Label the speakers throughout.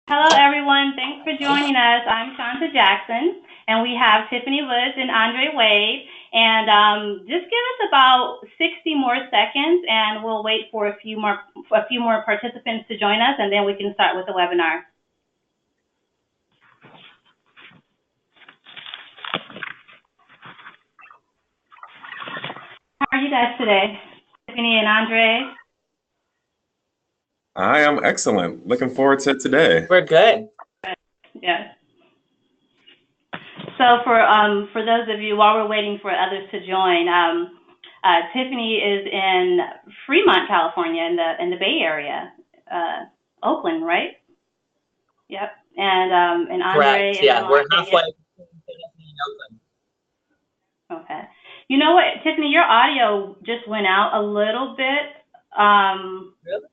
Speaker 1: Hello, everyone. Thanks for joining us. I'm Shanta Jackson, and we have Tiffany Woods and Andre Wade. And just give us about 60 more seconds, and we'll wait for a few more participants to join us, and then we can start with the webinar. How are you guys today, Tiffany and Andre?
Speaker 2: I am excellent. Looking forward to today.
Speaker 3: We're good.
Speaker 1: Yes. So for those of you, while we're waiting for others to join, Tiffany is in Fremont, California, in the Bay Area, Oakland, right? Yep. And Andre
Speaker 3: Correct.
Speaker 1: is
Speaker 3: Yeah,
Speaker 1: in
Speaker 3: we're
Speaker 1: Las
Speaker 3: halfway.
Speaker 1: Vegas. Okay. You know what, Tiffany, your audio just went out a little bit.
Speaker 3: Really?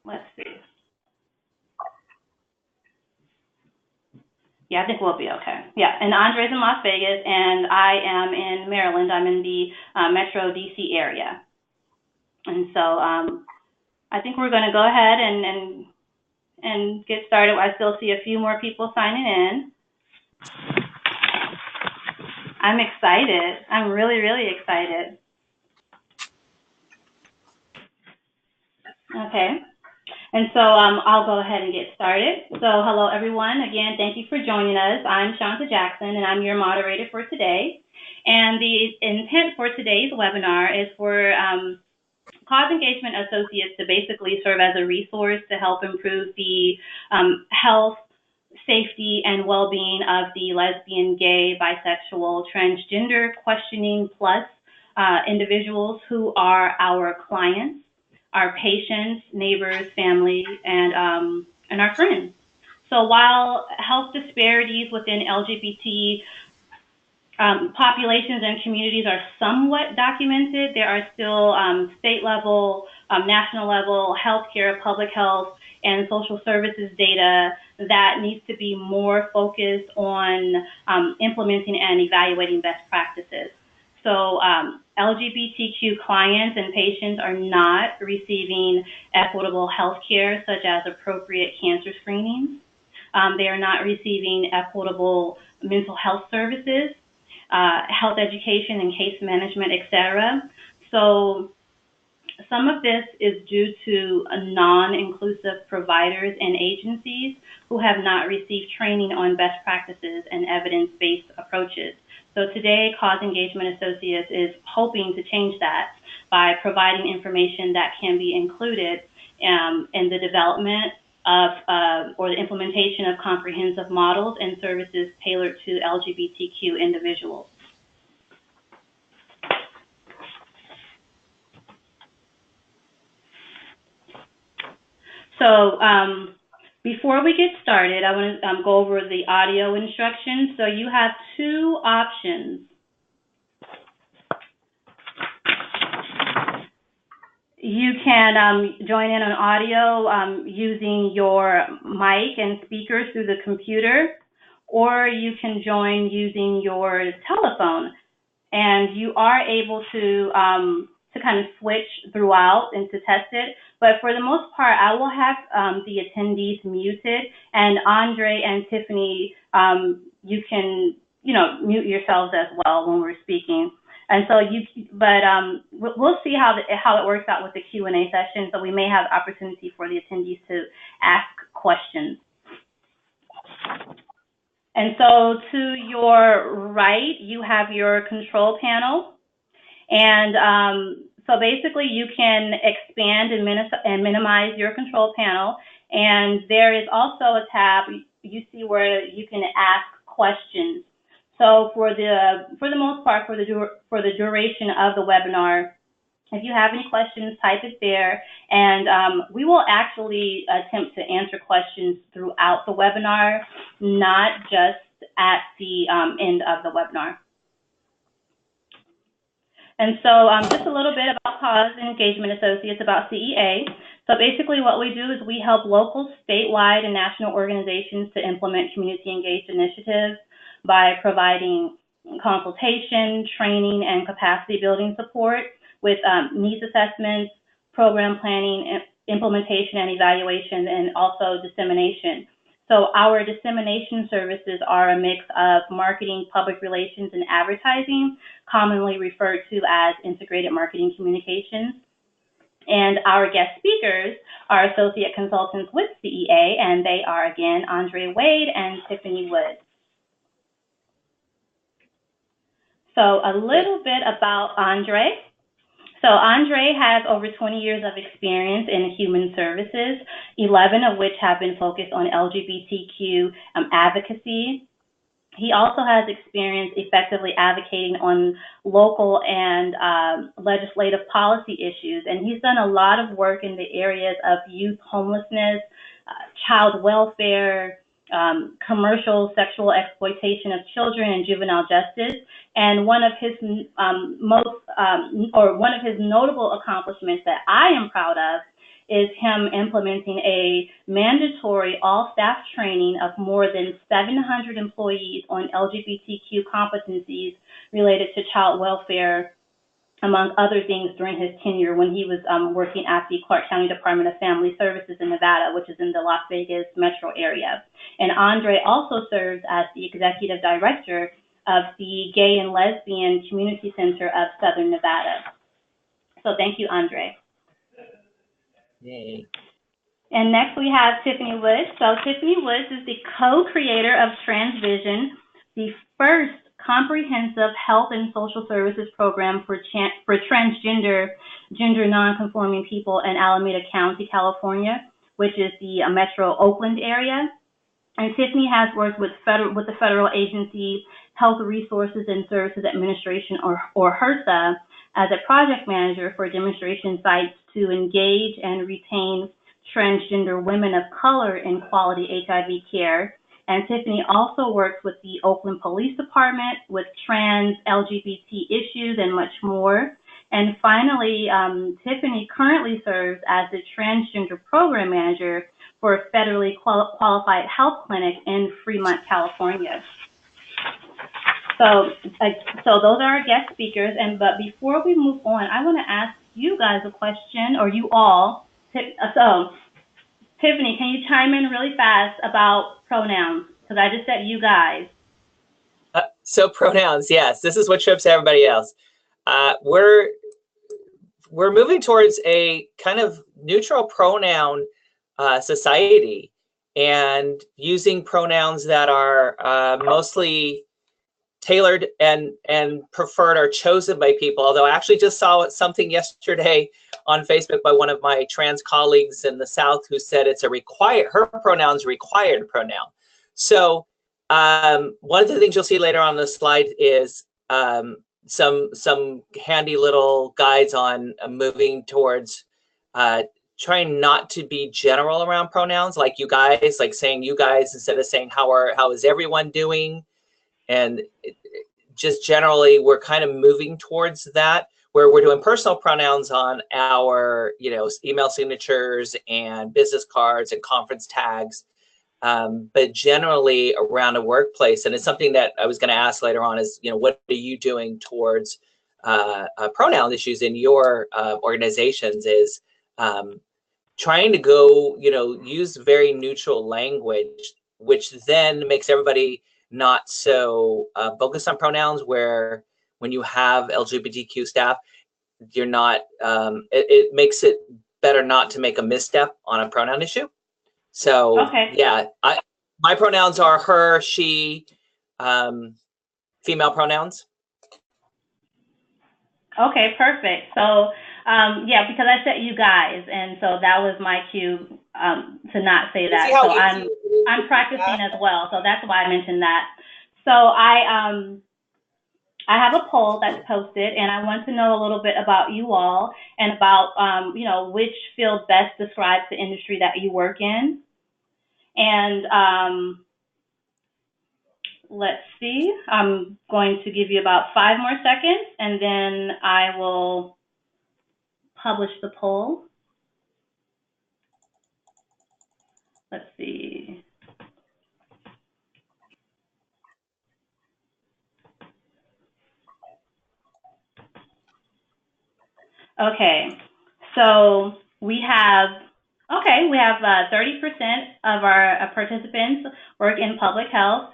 Speaker 1: Let's see. Yeah, I think we'll be okay. Yeah, and Andre's in Las Vegas, and I am in Maryland. I'm in the Metro DC area, and so I think we're going to go ahead and get started. I still see a few more people signing in. I'm excited. I'm really, really excited. Okay. And so I'll go ahead and get started. So hello, everyone. Again, thank you for joining us. I'm Shanta Jackson, and I'm your moderator for today. And the intent for today's webinar is for Cause Engagement Associates to basically serve as a resource to help improve the health, safety, and well-being of the lesbian, gay, bisexual, transgender questioning plus individuals who are our clients, our patients, neighbors, family, and our friends. So while health disparities within LGBT populations and communities are somewhat documented, there are still state level, national level, healthcare, public health, and social services data that needs to be more focused on implementing and evaluating best practices. So LGBTQ clients and patients are not receiving equitable health care, such as appropriate cancer screenings. They are not receiving equitable mental health services, health education and case management, etc. So some of this is due to non-inclusive providers and agencies who have not received training on best practices and evidence-based approaches. So today, Cause Engagement Associates is hoping to change that by providing information that can be included in the development of or the implementation of comprehensive models and services tailored to LGBTQ individuals. So before we get started, I want to go over the audio instructions. So you have two options. You can join in on audio using your mic and speakers through the computer, or you can join using your telephone. And you are able to kind of switch throughout and to test it. But for the most part, I will have the attendees muted, and Andre and Tiffany, you can, mute yourselves as well when we're speaking. And so we'll see how it works out with the Q&A session. So we may have opportunity for the attendees to ask questions. And so to your right, you have your control panel. And so basically you can expand and minimize your control panel. And there is also a tab you see where you can ask questions. So for the most part, for the duration of the webinar, if you have any questions, type it there, and we will actually attempt to answer questions throughout the webinar, not just at the end of the webinar. And so just a little bit about Cause Engagement Associates, about CEA. So basically what we do is we help local, statewide, and national organizations to implement community-engaged initiatives by providing consultation, training, and capacity building support with needs assessments, program planning, implementation and evaluation, and also dissemination. So our dissemination services are a mix of marketing, public relations, and advertising, commonly referred to as integrated marketing communications. And our guest speakers are associate consultants with CEA, and they are, again, Andre Wade and Tiffany Woods. So a little bit about Andre. So Andre has over 20 years of experience in human services, 11 of which have been focused on LGBTQ advocacy. He also has experience effectively advocating on local and legislative policy issues, and he's done a lot of work in the areas of youth homelessness, child welfare, commercial sexual exploitation of children, and juvenile justice. And one of his one of his notable accomplishments that I am proud of is him implementing a mandatory all-staff training of more than 700 employees on LGBTQ competencies related to child welfare, among other things, during his tenure when he was working at the Clark County Department of Family Services in Nevada, which is in the Las Vegas metro area. And Andre also serves as the executive director of the Gay and Lesbian Community Center of Southern Nevada. So thank you, Andre.
Speaker 3: Yay.
Speaker 1: And next we have Tiffany Woods. So Tiffany Woods is the co-creator of TransVision, the first comprehensive health and social services program for transgender, gender non-conforming people in Alameda County, California, which is the metro Oakland area. And Tiffany has worked with the federal agency Health Resources and Services Administration, or HRSA, as a project manager for demonstration sites to engage and retain transgender women of color in quality HIV care. And Tiffany also works with the Oakland Police Department with trans LGBT issues and much more. And finally, Tiffany currently serves as the transgender program manager for a federally qualified health clinic in Fremont, California. So those are our guest speakers. But before we move on, I want to ask you guys a question, or you all. So Tiffany, can you chime in really fast about pronouns? Because I just said you guys.
Speaker 3: So pronouns, yes. This is what trips everybody else. We're moving towards a kind of neutral pronoun society, and using pronouns that are mostly tailored and preferred or chosen by people. Although I actually just saw something yesterday on Facebook by one of my trans colleagues in the South who said it's her pronoun's required pronoun. So one of the things you'll see later on the slide is some handy little guides on moving towards trying not to be general around pronouns, like you guys, like saying you guys instead of saying how is everyone doing. And just generally, we're kind of moving towards that, where we're doing personal pronouns on our, email signatures and business cards and conference tags, but generally around a workplace. And it's something that I was going to ask later on is, what are you doing towards pronoun issues in your organizations? Is trying to go, use very neutral language, which then makes everybody not so focused on pronouns, where when you have LGBTQ staff, you're not, it makes it better not to make a misstep on a pronoun issue. So okay. Yeah, my pronouns are her, she, female pronouns.
Speaker 1: Okay, perfect. So yeah, because I said you guys, and so that was my cue to not say that. So I'm practicing as well, so that's why I mentioned that. So I have a poll that's posted, and I want to know a little bit about you all and about which field best describes the industry that you work in. And let's see, I'm going to give you about 5 more seconds, and then I will publish the poll. Let's see. Okay, so we have Okay, we have 30% of our participants work in public health,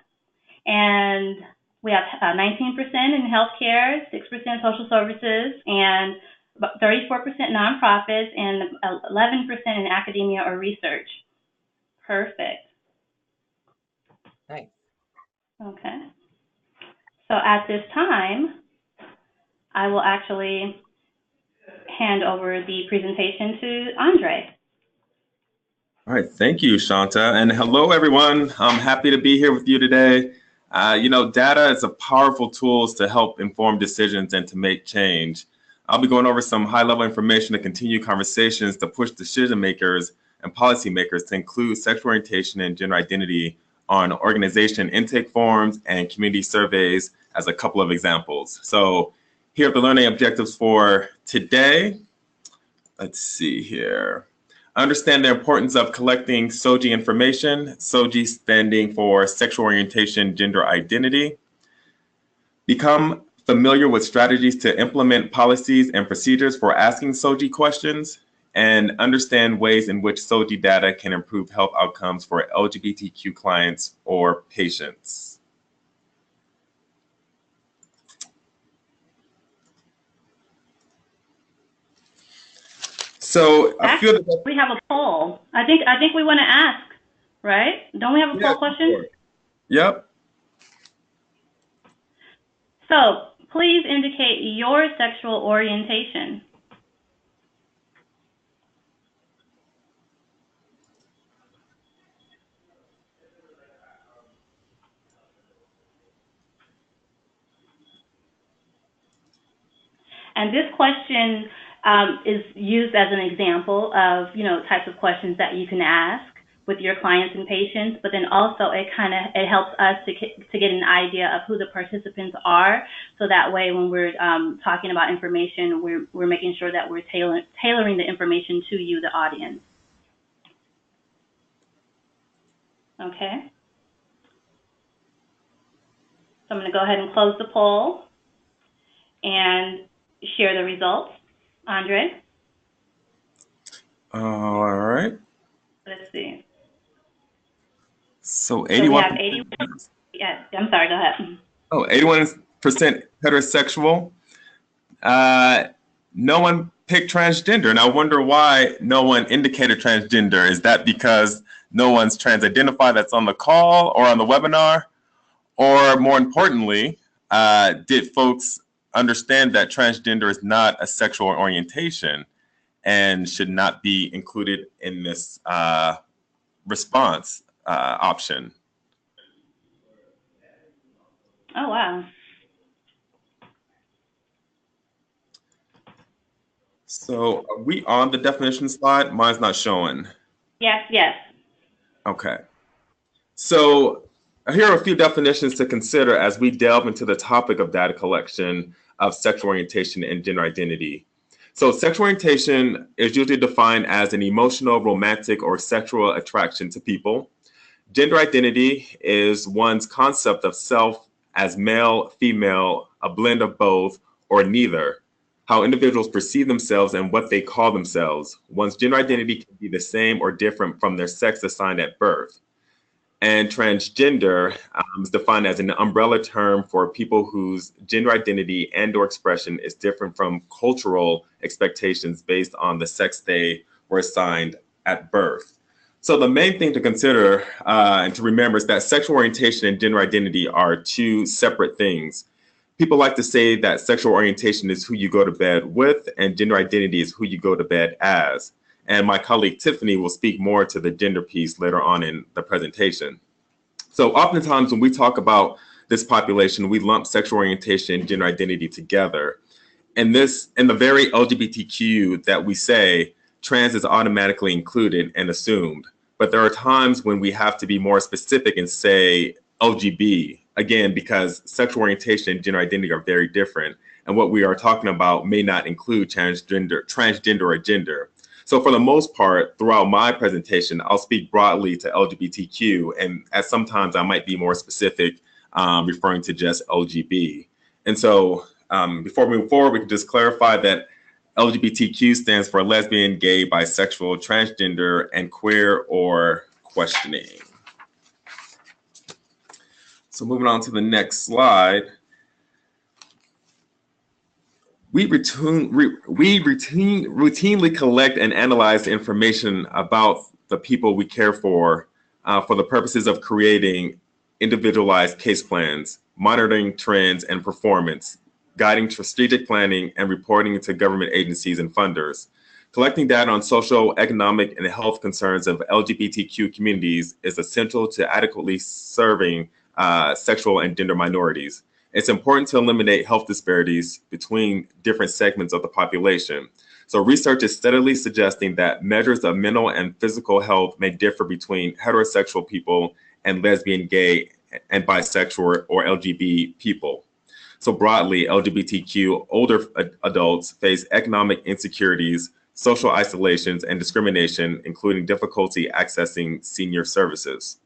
Speaker 1: and we have 19% in healthcare, 6% social services, and about 34% nonprofits, and 11% in academia or research. Perfect.
Speaker 3: Nice.
Speaker 1: Okay. So at this time, I will actually hand over the presentation to Andre.
Speaker 2: All right, thank you, Shanta. And hello, everyone. I'm happy to be here with you today. Data is a powerful tool to help inform decisions and to make change. I'll be going over some high-level information to continue conversations to push decision makers and policymakers to include sexual orientation and gender identity on organization intake forms and community surveys as a couple of examples. So here are the learning objectives for today. Let's see here. Understand the importance of collecting SOGI information, SOGI standing for sexual orientation, gender identity. Become familiar with strategies to implement policies and procedures for asking SOGI questions, and understand ways in which SOGI data can improve health outcomes for LGBTQ clients or patients. So I feel that
Speaker 1: we have a poll. I think we want to ask, right? Don't we have a poll question?
Speaker 2: Sure. Yep.
Speaker 1: So please indicate your sexual orientation. And this question is used as an example of, types of questions that you can ask with your clients and patients, but then also it helps us to get an idea of who the participants are. So that way, when we're talking about information, we're making sure that we're tailoring the information to you, the audience. Okay. So I'm going to go ahead and close the poll and share the results. Andre?
Speaker 2: All right.
Speaker 1: Let's see.
Speaker 2: So
Speaker 1: 81. So we have 81. Yes, I'm sorry, go ahead.
Speaker 2: Oh, 81% heterosexual. No one picked transgender, and I wonder why no one indicated transgender. Is that because no one's trans-identified that's on the call or on the webinar? Or more importantly, did folks understand that transgender is not a sexual orientation and should not be included in this response option?
Speaker 1: Oh, wow.
Speaker 2: So are we on the definition slide? Mine's not showing.
Speaker 1: Yes.
Speaker 2: Okay. So here are a few definitions to consider as we delve into the topic of data collection of sexual orientation and gender identity. So sexual orientation is usually defined as an emotional, romantic, or sexual attraction to people. Gender identity is one's concept of self as male, female, a blend of both, or neither. How individuals perceive themselves and what they call themselves. One's gender identity can be the same or different from their sex assigned at birth. And transgender is defined as an umbrella term for people whose gender identity and/or expression is different from cultural expectations based on the sex they were assigned at birth. So the main thing to consider and to remember is that sexual orientation and gender identity are two separate things. People like to say that sexual orientation is who you go to bed with and gender identity is who you go to bed as. And my colleague Tiffany will speak more to the gender piece later on in the presentation. So oftentimes when we talk about this population, we lump sexual orientation and gender identity together. And in the very LGBTQ that we say, trans is automatically included and assumed. But there are times when we have to be more specific and say LGB, again, because sexual orientation and gender identity are very different. And what we are talking about may not include transgender or gender. So for the most part, throughout my presentation, I'll speak broadly to LGBTQ, and sometimes I might be more specific, referring to just LGB. And so before we move forward, we can just clarify that LGBTQ stands for lesbian, gay, bisexual, transgender, and queer or questioning. So moving on to the next slide. We routinely collect and analyze information about the people we care for the purposes of creating individualized case plans, monitoring trends and performance, guiding strategic planning, and reporting to government agencies and funders. Collecting data on social, economic, and health concerns of LGBTQ communities is essential to adequately serving sexual and gender minorities. It's important to eliminate health disparities between different segments of the population. So research is steadily suggesting that measures of mental and physical health may differ between heterosexual people and lesbian, gay, and bisexual or LGBT people. So broadly, LGBTQ older adults face economic insecurities, social isolations, and discrimination, including difficulty accessing senior services.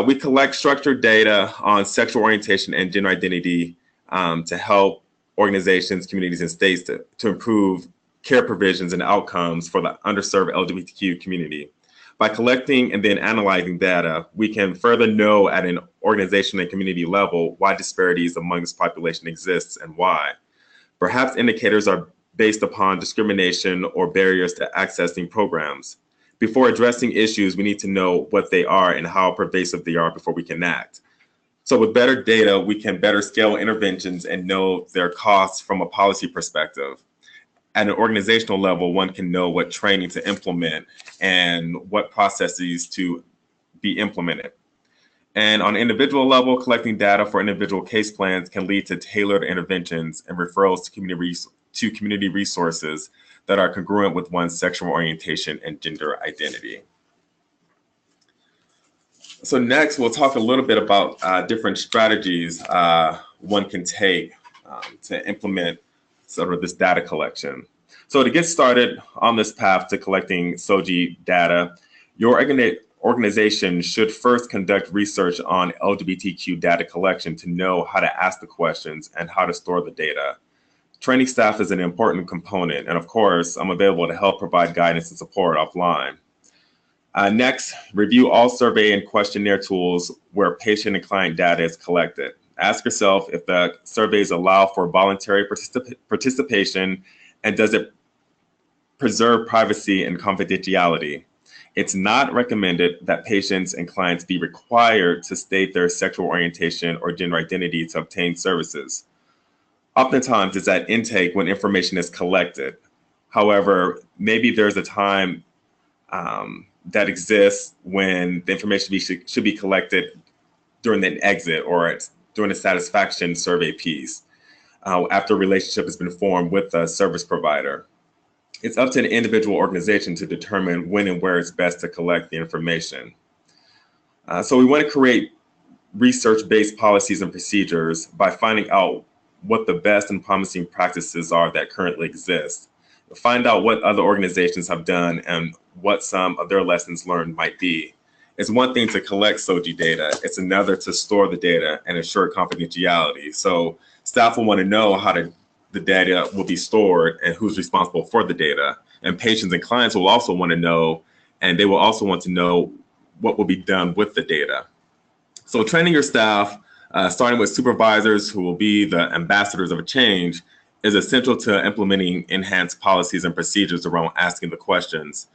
Speaker 2: We collect structured data on sexual orientation and gender identity to help organizations, communities, and states to improve care provisions and outcomes for the underserved LGBTQ community. By collecting and then analyzing data, we can further know at an organization and community level why disparities among this population exists and why. Perhaps indicators are based upon discrimination or barriers to accessing programs. Before addressing issues, we need to know what they are and how pervasive they are before we can act. So with better data, we can better scale interventions and know their costs from a policy perspective. At an organizational level, one can know what training to implement and what processes to be implemented. And on an individual level, collecting data for individual case plans can lead to tailored interventions and referrals to community resources that are congruent with one's sexual orientation and gender identity. So next, we'll talk a little bit about different strategies one can take to implement sort of this data collection. So to get started on this path to collecting SOGI data, your organization should first conduct research on LGBTQ data collection to know how to ask the questions and how to store the data. Training staff is an important component, and of course, I'm available to help provide guidance and support offline. Next, review all survey and questionnaire tools where patient and client data is collected. Ask yourself if the surveys allow for voluntary participation and does it preserve privacy and confidentiality. It's not recommended that patients and clients be required to state their sexual orientation or gender identity to obtain services. Oftentimes, it's at intake when information is collected. However, maybe there's a time that exists when the information should be collected during the exit or during the satisfaction survey piece after a relationship has been formed with a service provider. It's up to the individual organization to determine when and where it's best to collect the information. So we want to create research-based policies and procedures by finding out what the best and promising practices are that currently exist. Find out what other organizations have done and what some of their lessons learned might be. It's one thing to collect SOGI data, it's another to store the data and ensure confidentiality. So staff will want to know how the data will be stored and who's responsible for the data. And patients and clients will also want to know, and they will also want to know what will be done with the data. So training your staff, starting with supervisors who will be the ambassadors of a change, is essential to implementing enhanced policies and procedures around asking the questions.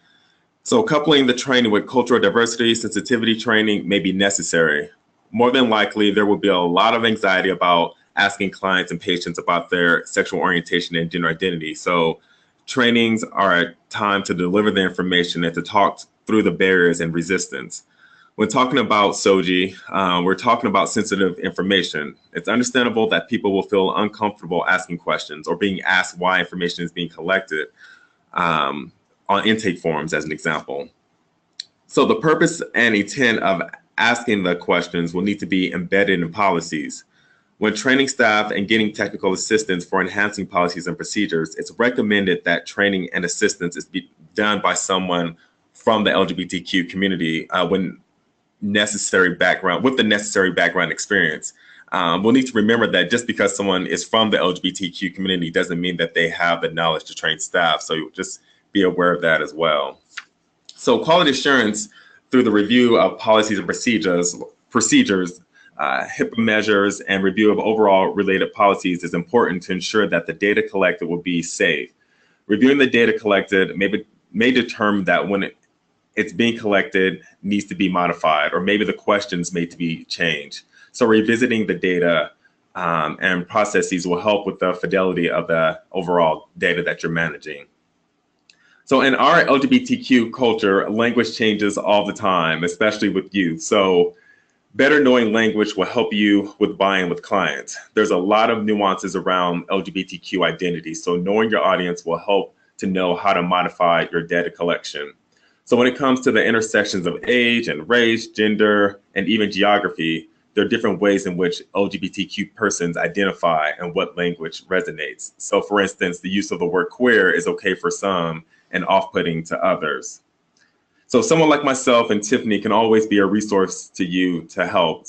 Speaker 2: So coupling the training with cultural diversity sensitivity training may be necessary. More than likely, there will be a lot of anxiety about asking clients and patients about their sexual orientation and gender identity. So trainings are a time to deliver the information and to talk through the barriers and resistance. When talking about SOGI, we're talking about sensitive information. It's understandable that people will feel uncomfortable asking questions or being asked why information is being collected on intake forms, as an example. So the purpose and intent of asking the questions will need to be embedded in policies. When training staff and getting technical assistance for enhancing policies and procedures, it's recommended that training and assistance is done by someone from the LGBTQ community with the necessary background experience. We'll need to remember that just because someone is from the LGBTQ community doesn't mean that they have the knowledge to train staff. So just be aware of that as well. So quality assurance through the review of policies and procedures, HIPAA measures, and review of overall related policies is important to ensure that the data collected will be safe. Reviewing the data collected may determine that when it's being collected needs to be modified, or maybe the questions need to be changed. So revisiting the data and processes will help with the fidelity of the overall data that you're managing. So in our LGBTQ culture, language changes all the time, especially with youth. So better knowing language will help you with buying with clients. There's a lot of nuances around LGBTQ identity. So knowing your audience will help to know how to modify your data collection. So when it comes to the intersections of age and race, gender, and even geography, there are different ways in which LGBTQ persons identify and what language resonates. So for instance, the use of the word queer is okay for some and off-putting to others. So someone like myself and Tiffany can always be a resource to you to help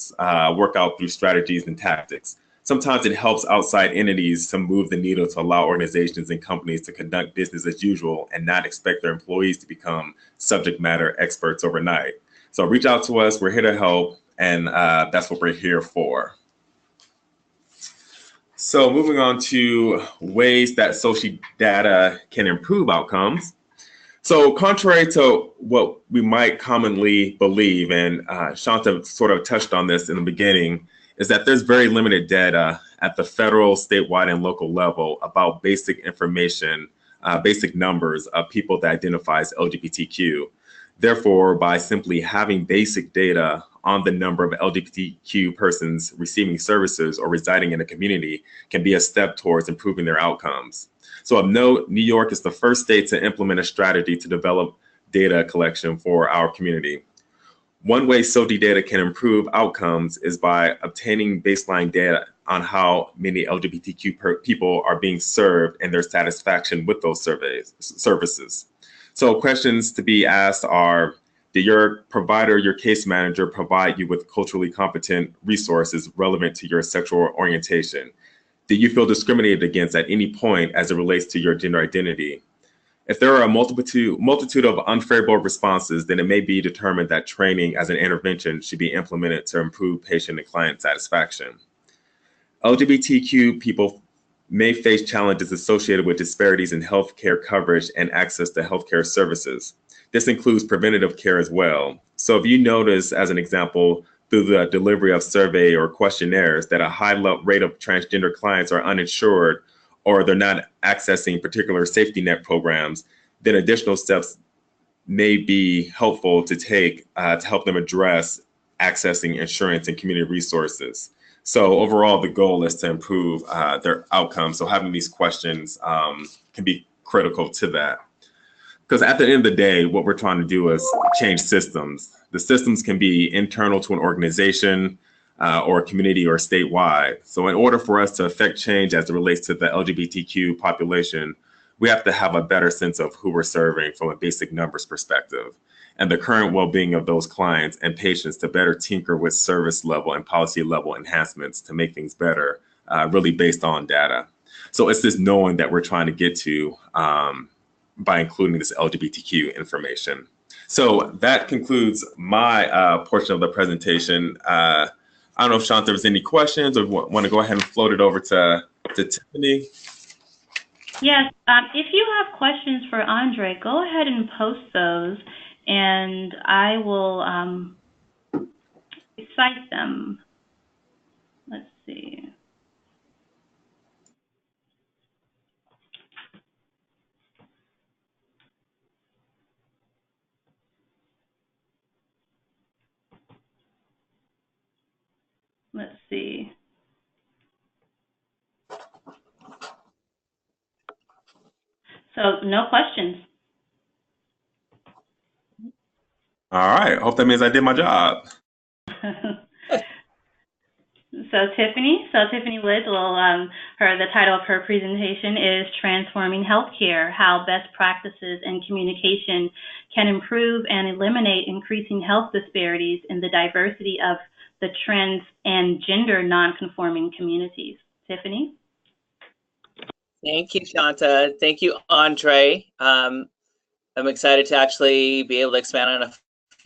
Speaker 2: work out through strategies and tactics. Sometimes it helps outside entities to move the needle to allow organizations and companies to conduct business as usual and not expect their employees to become subject matter experts overnight. So reach out to us, we're here to help, and that's what we're here for. So moving on to ways that SOGI data can improve outcomes. So contrary to what we might commonly believe, and Shanta sort of touched on this in the beginning, is that there's very limited data at the federal, statewide, and local level about basic information, basic numbers of people that identify as LGBTQ. Therefore, by simply having basic data on the number of LGBTQ persons receiving services or residing in a community can be a step towards improving their outcomes. So of note, New York is the first state to implement a strategy to develop data collection for our community. One way SOGI data can improve outcomes is by obtaining baseline data on how many LGBTQ people are being served and their satisfaction with those services. So questions to be asked are, did your provider, your case manager provide you with culturally competent resources relevant to your sexual orientation? Did you feel discriminated against at any point as it relates to your gender identity? If there are a multitude of unfavorable responses, then it may be determined that training as an intervention should be implemented to improve patient and client satisfaction. LGBTQ people may face challenges associated with disparities in healthcare coverage and access to healthcare services. This includes preventative care as well. So if you notice, as an example, through the delivery of survey or questionnaires that a high rate of transgender clients are uninsured or they're not accessing particular safety net programs, then additional steps may be helpful to take to help them address accessing insurance and community resources. So overall, the goal is to improve their outcomes. So having these questions can be critical to that. Because at the end of the day, what we're trying to do is change systems. The systems can be internal to an organization or a community or statewide. So in order for us to affect change as it relates to the LGBTQ population, we have to have a better sense of who we're serving from a basic numbers perspective and the current well-being of those clients and patients to better tinker with service level and policy level enhancements to make things better, really based on data. So it's this knowing that we're trying to get to by including this LGBTQ information. So that concludes my portion of the presentation. I don't know if Shanta, there's any questions or want to go ahead and float it over to Tiffany.
Speaker 1: Yes, if you have questions for Andre, go ahead and post those and I will cite them. Let's see. Let's see. So no questions.
Speaker 2: All right, hope that means I did my job.
Speaker 1: So Tiffany Lids will, the title of her presentation is Transforming Healthcare, How Best Practices and Communication Can Improve and Eliminate Increasing Health Disparities in the Diversity of the trans and gender non-conforming communities. Tiffany?
Speaker 3: Thank you, Shanta. Thank you, Andre. I'm excited to actually be able to expand on a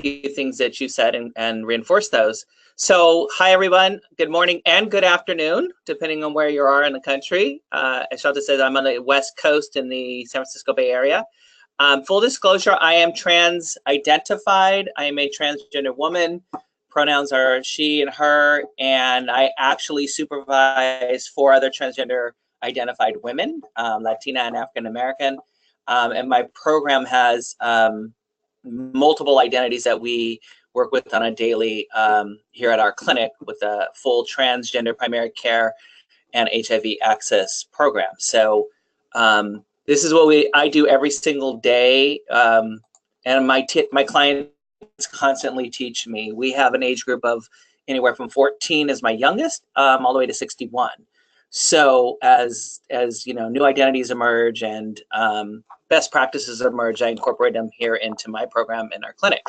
Speaker 3: few things that you said and reinforce those. So, hi everyone. Good morning and good afternoon, depending on where you are in the country. As Shanta says, I'm on the West Coast in the San Francisco Bay Area. Full disclosure, I am trans identified. I am a transgender woman. Pronouns are she and her, and I actually supervise 4 other transgender identified women, Latina and African American. And my program has multiple identities that we work with on a daily here at our clinic with a full transgender primary care and HIV access program. So this is what I do every single day, and my clients constantly teach me. We have an age group of anywhere from 14 is my youngest, all the way to 61. So as you know, new identities emerge and best practices emerge, I incorporate them here into my program in our clinic.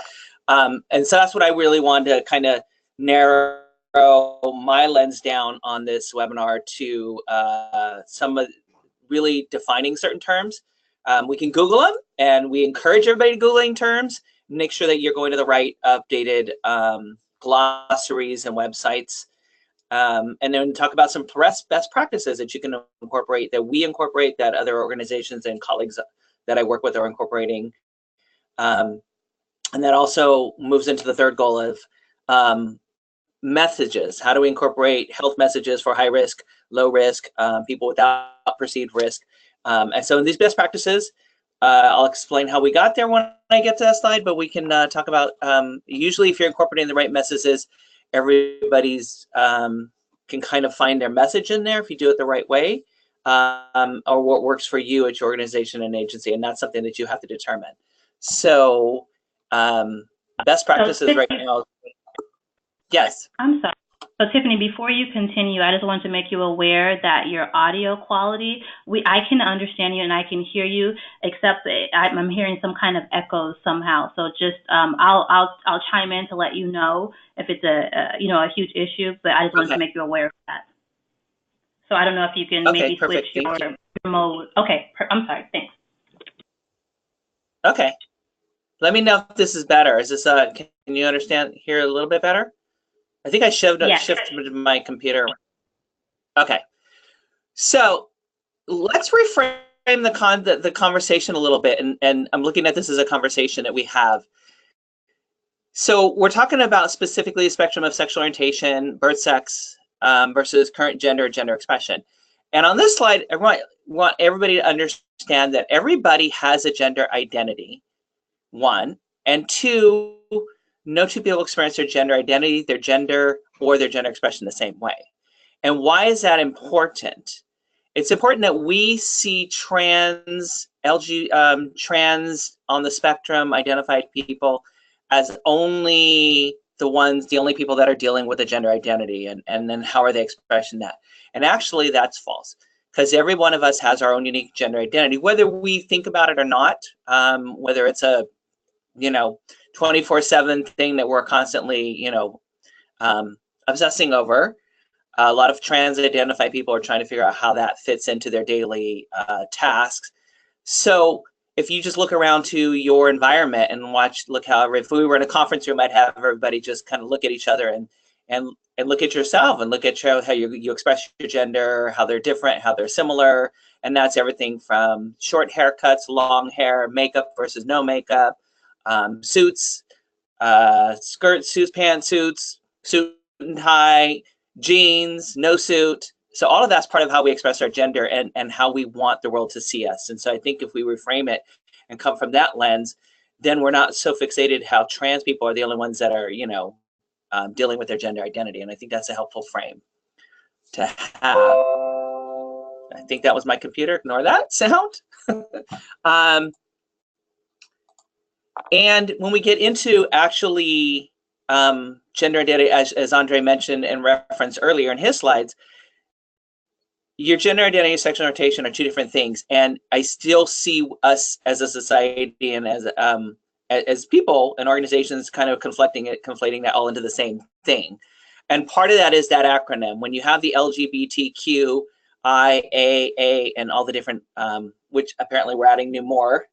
Speaker 3: And so that's what I really wanted to kind of narrow my lens down on this webinar to some of really defining certain terms. We can Google them, and we encourage everybody to Googling terms. Make sure that you're going to the right updated glossaries and websites. And then talk about some best practices that you can incorporate, that we incorporate, that other organizations and colleagues that I work with are incorporating. And that also moves into the third goal of messages. How do we incorporate health messages for high risk, low risk, people without perceived risk? And so in these best practices, I'll explain how we got there when I get to that slide, but we can talk about, usually if you're incorporating the right messages, everybody's can kind of find their message in there if you do it the right way, or what works for you at your organization and agency, and that's something that you have to determine. So best practices right now. Yes.
Speaker 1: I'm sorry. So Tiffany, before you continue, I just want to make you aware that your audio quality, I can understand you and I can hear you, except I'm hearing some kind of echoes somehow. So just I'll chime in to let you know if it's a huge issue, but I just wanted to make you aware of that. So I don't know if you can maybe switch your mode. Okay, I'm sorry. Thanks.
Speaker 3: Okay. Let me know if this is better. Is this can you understand here a little bit better? I think I shifted my computer. Okay, so let's reframe the conversation a little bit, and I'm looking at this as a conversation that we have. So we're talking about specifically the spectrum of sexual orientation, birth sex, versus current gender expression. And on this slide, I want everybody to understand that everybody has a gender identity, 1, and 2, no 2 people experience their gender identity, their gender, or their gender expression the same way. And why is that important? It's important that we see trans on the spectrum identified people as only the only people that are dealing with a gender identity, and then how are they expressing that? And actually that's false, because every one of us has our own unique gender identity, whether we think about it or not, whether it's a 24/7 thing that we're constantly, obsessing over. A lot of trans identified people are trying to figure out how that fits into their daily tasks. So if you just look around to your environment and look how, if we were in a conference room, I'd have everybody just kind of look at each other and look at yourself and look at how you express your gender, how they're different, how they're similar. And that's everything from short haircuts, long hair, makeup versus no makeup, suits, skirts, suits, pantsuits, suit and tie, jeans, no suit. So all of that's part of how we express our gender and how we want the world to see us. And so I think if we reframe it and come from that lens, then we're not so fixated how trans people are the only ones that are, dealing with their gender identity. And I think that's a helpful frame to have. I think that was my computer. Ignore that sound. And when we get into actually gender identity, as Andre mentioned and referenced earlier in his slides, your gender identity and sexual orientation are 2 different things. And I still see us as a society and as people and organizations kind of conflating that all into the same thing. And part of that is that acronym. When you have the LGBTQ, I, A, and all the different, which apparently we're adding more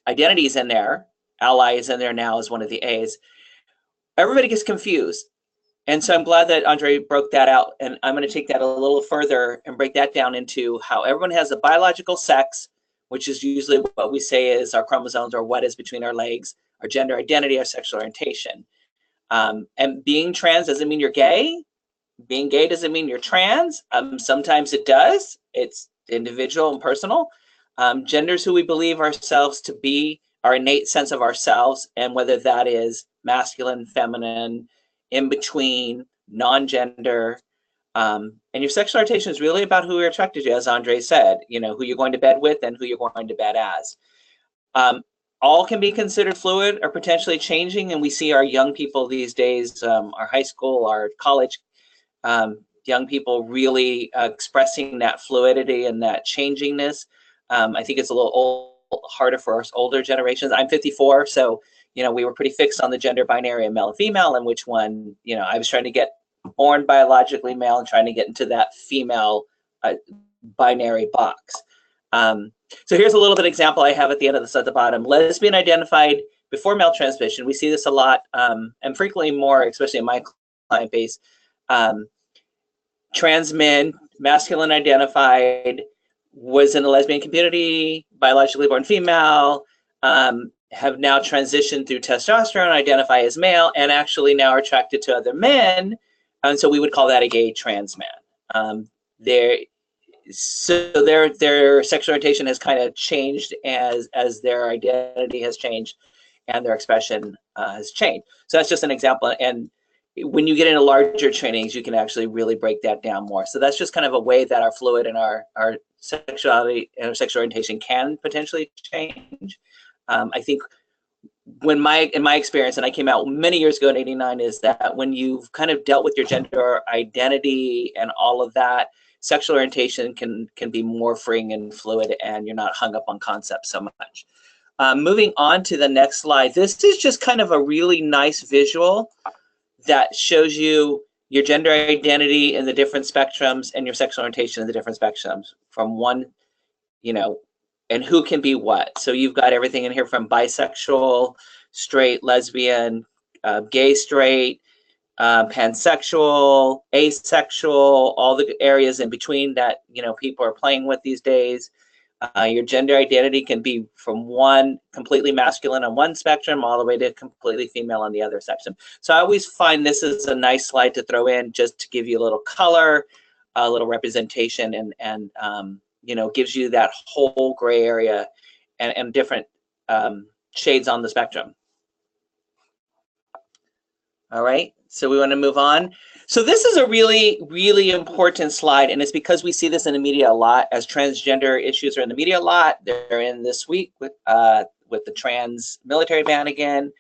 Speaker 3: identities in there, ally is in there now as one of the A's, everybody gets confused. And so I'm glad that Andre broke that out. And I'm going to take that a little further and break that down into how everyone has a biological sex, which is usually what we say is our chromosomes or what is between our legs, our gender identity, our sexual orientation. And being trans doesn't mean you're gay. Being gay doesn't mean you're trans. Sometimes it does. It's individual and personal. Gender is who we believe ourselves to be, our innate sense of ourselves, and whether that is masculine, feminine, in between, non-gender. And your sexual orientation is really about who you're attracted to, as Andre said, you know, who you're going to bed with and who you're going to bed as. All can be considered fluid or potentially changing, and we see our young people these days, our high school, our college young people really expressing that fluidity and that changingness. I think it's a little harder for us older generations. I'm 54, so you know, we were pretty fixed on the gender binary of male and female, and which one, you know, I was trying to get born biologically male and trying to get into that female binary box. So here's a little bit example I have at the end of this at the bottom. Lesbian identified before male transmission. We see this a lot and frequently more, especially in my client base. Trans men, masculine identified, was in the lesbian community, biologically born female, have now transitioned through testosterone, identify as male, and actually now are attracted to other men. And so we would call that a gay trans man. So their sexual orientation has kind of changed as their identity has changed and their expression has changed. So that's just an example. And when you get into larger trainings, you can actually really break that down more. So that's just kind of a way that our fluid and our sexuality and our sexual orientation can potentially change. I think in my experience, and I came out many years ago in '89, is that when you've kind of dealt with your gender identity and all of that, sexual orientation can be more freeing and fluid, and you're not hung up on concepts so much. Moving on to the next slide, this is just kind of a really nice visual that shows you your gender identity in the different spectrums and your sexual orientation in the different spectrums from one, you know, and who can be what. So you've got everything in here from bisexual, straight, lesbian, gay, straight, pansexual, asexual, all the areas in between that, you know, people are playing with these days. Your gender identity can be from one completely masculine on one spectrum all the way to completely female on the other spectrum. So I always find this is a nice slide to throw in just to give you a little color, a little representation, and you know, gives you that whole gray area and different shades on the spectrum. All right, so we want to move on. So this is a really, really important slide, and it's because we see this in the media a lot, as transgender issues are in the media a lot. They're in this week with the trans military ban again.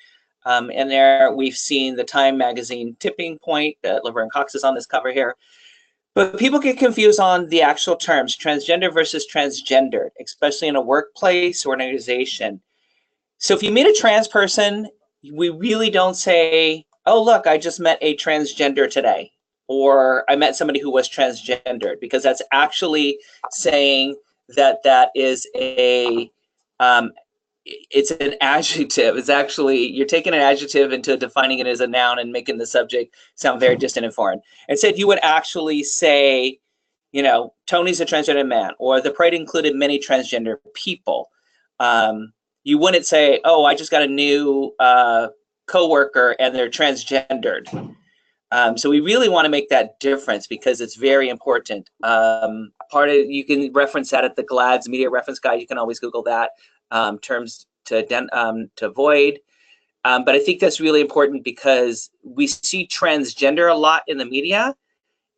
Speaker 3: And there we've seen the Time magazine tipping point that Laverne Cox is on this cover here. But people get confused on the actual terms, transgender versus transgendered, especially in a workplace or an organization. So if you meet a trans person, we really don't say, oh, look, I just met a transgender today, or I met somebody who was transgendered, because that's actually saying that that is a, it's an adjective. It's actually, you're taking an adjective into defining it as a noun and making the subject sound very distant and foreign. Instead, you would actually say, you know, Tony's a transgender man, or the parade included many transgender people. You wouldn't say, oh, I just got a new coworker and they're transgendered. So we really want to make that difference because it's very important. Part of, you can reference that at the GLAAD's Media Reference Guide. You can always Google that, terms to avoid. But I think that's really important because we see transgender a lot in the media,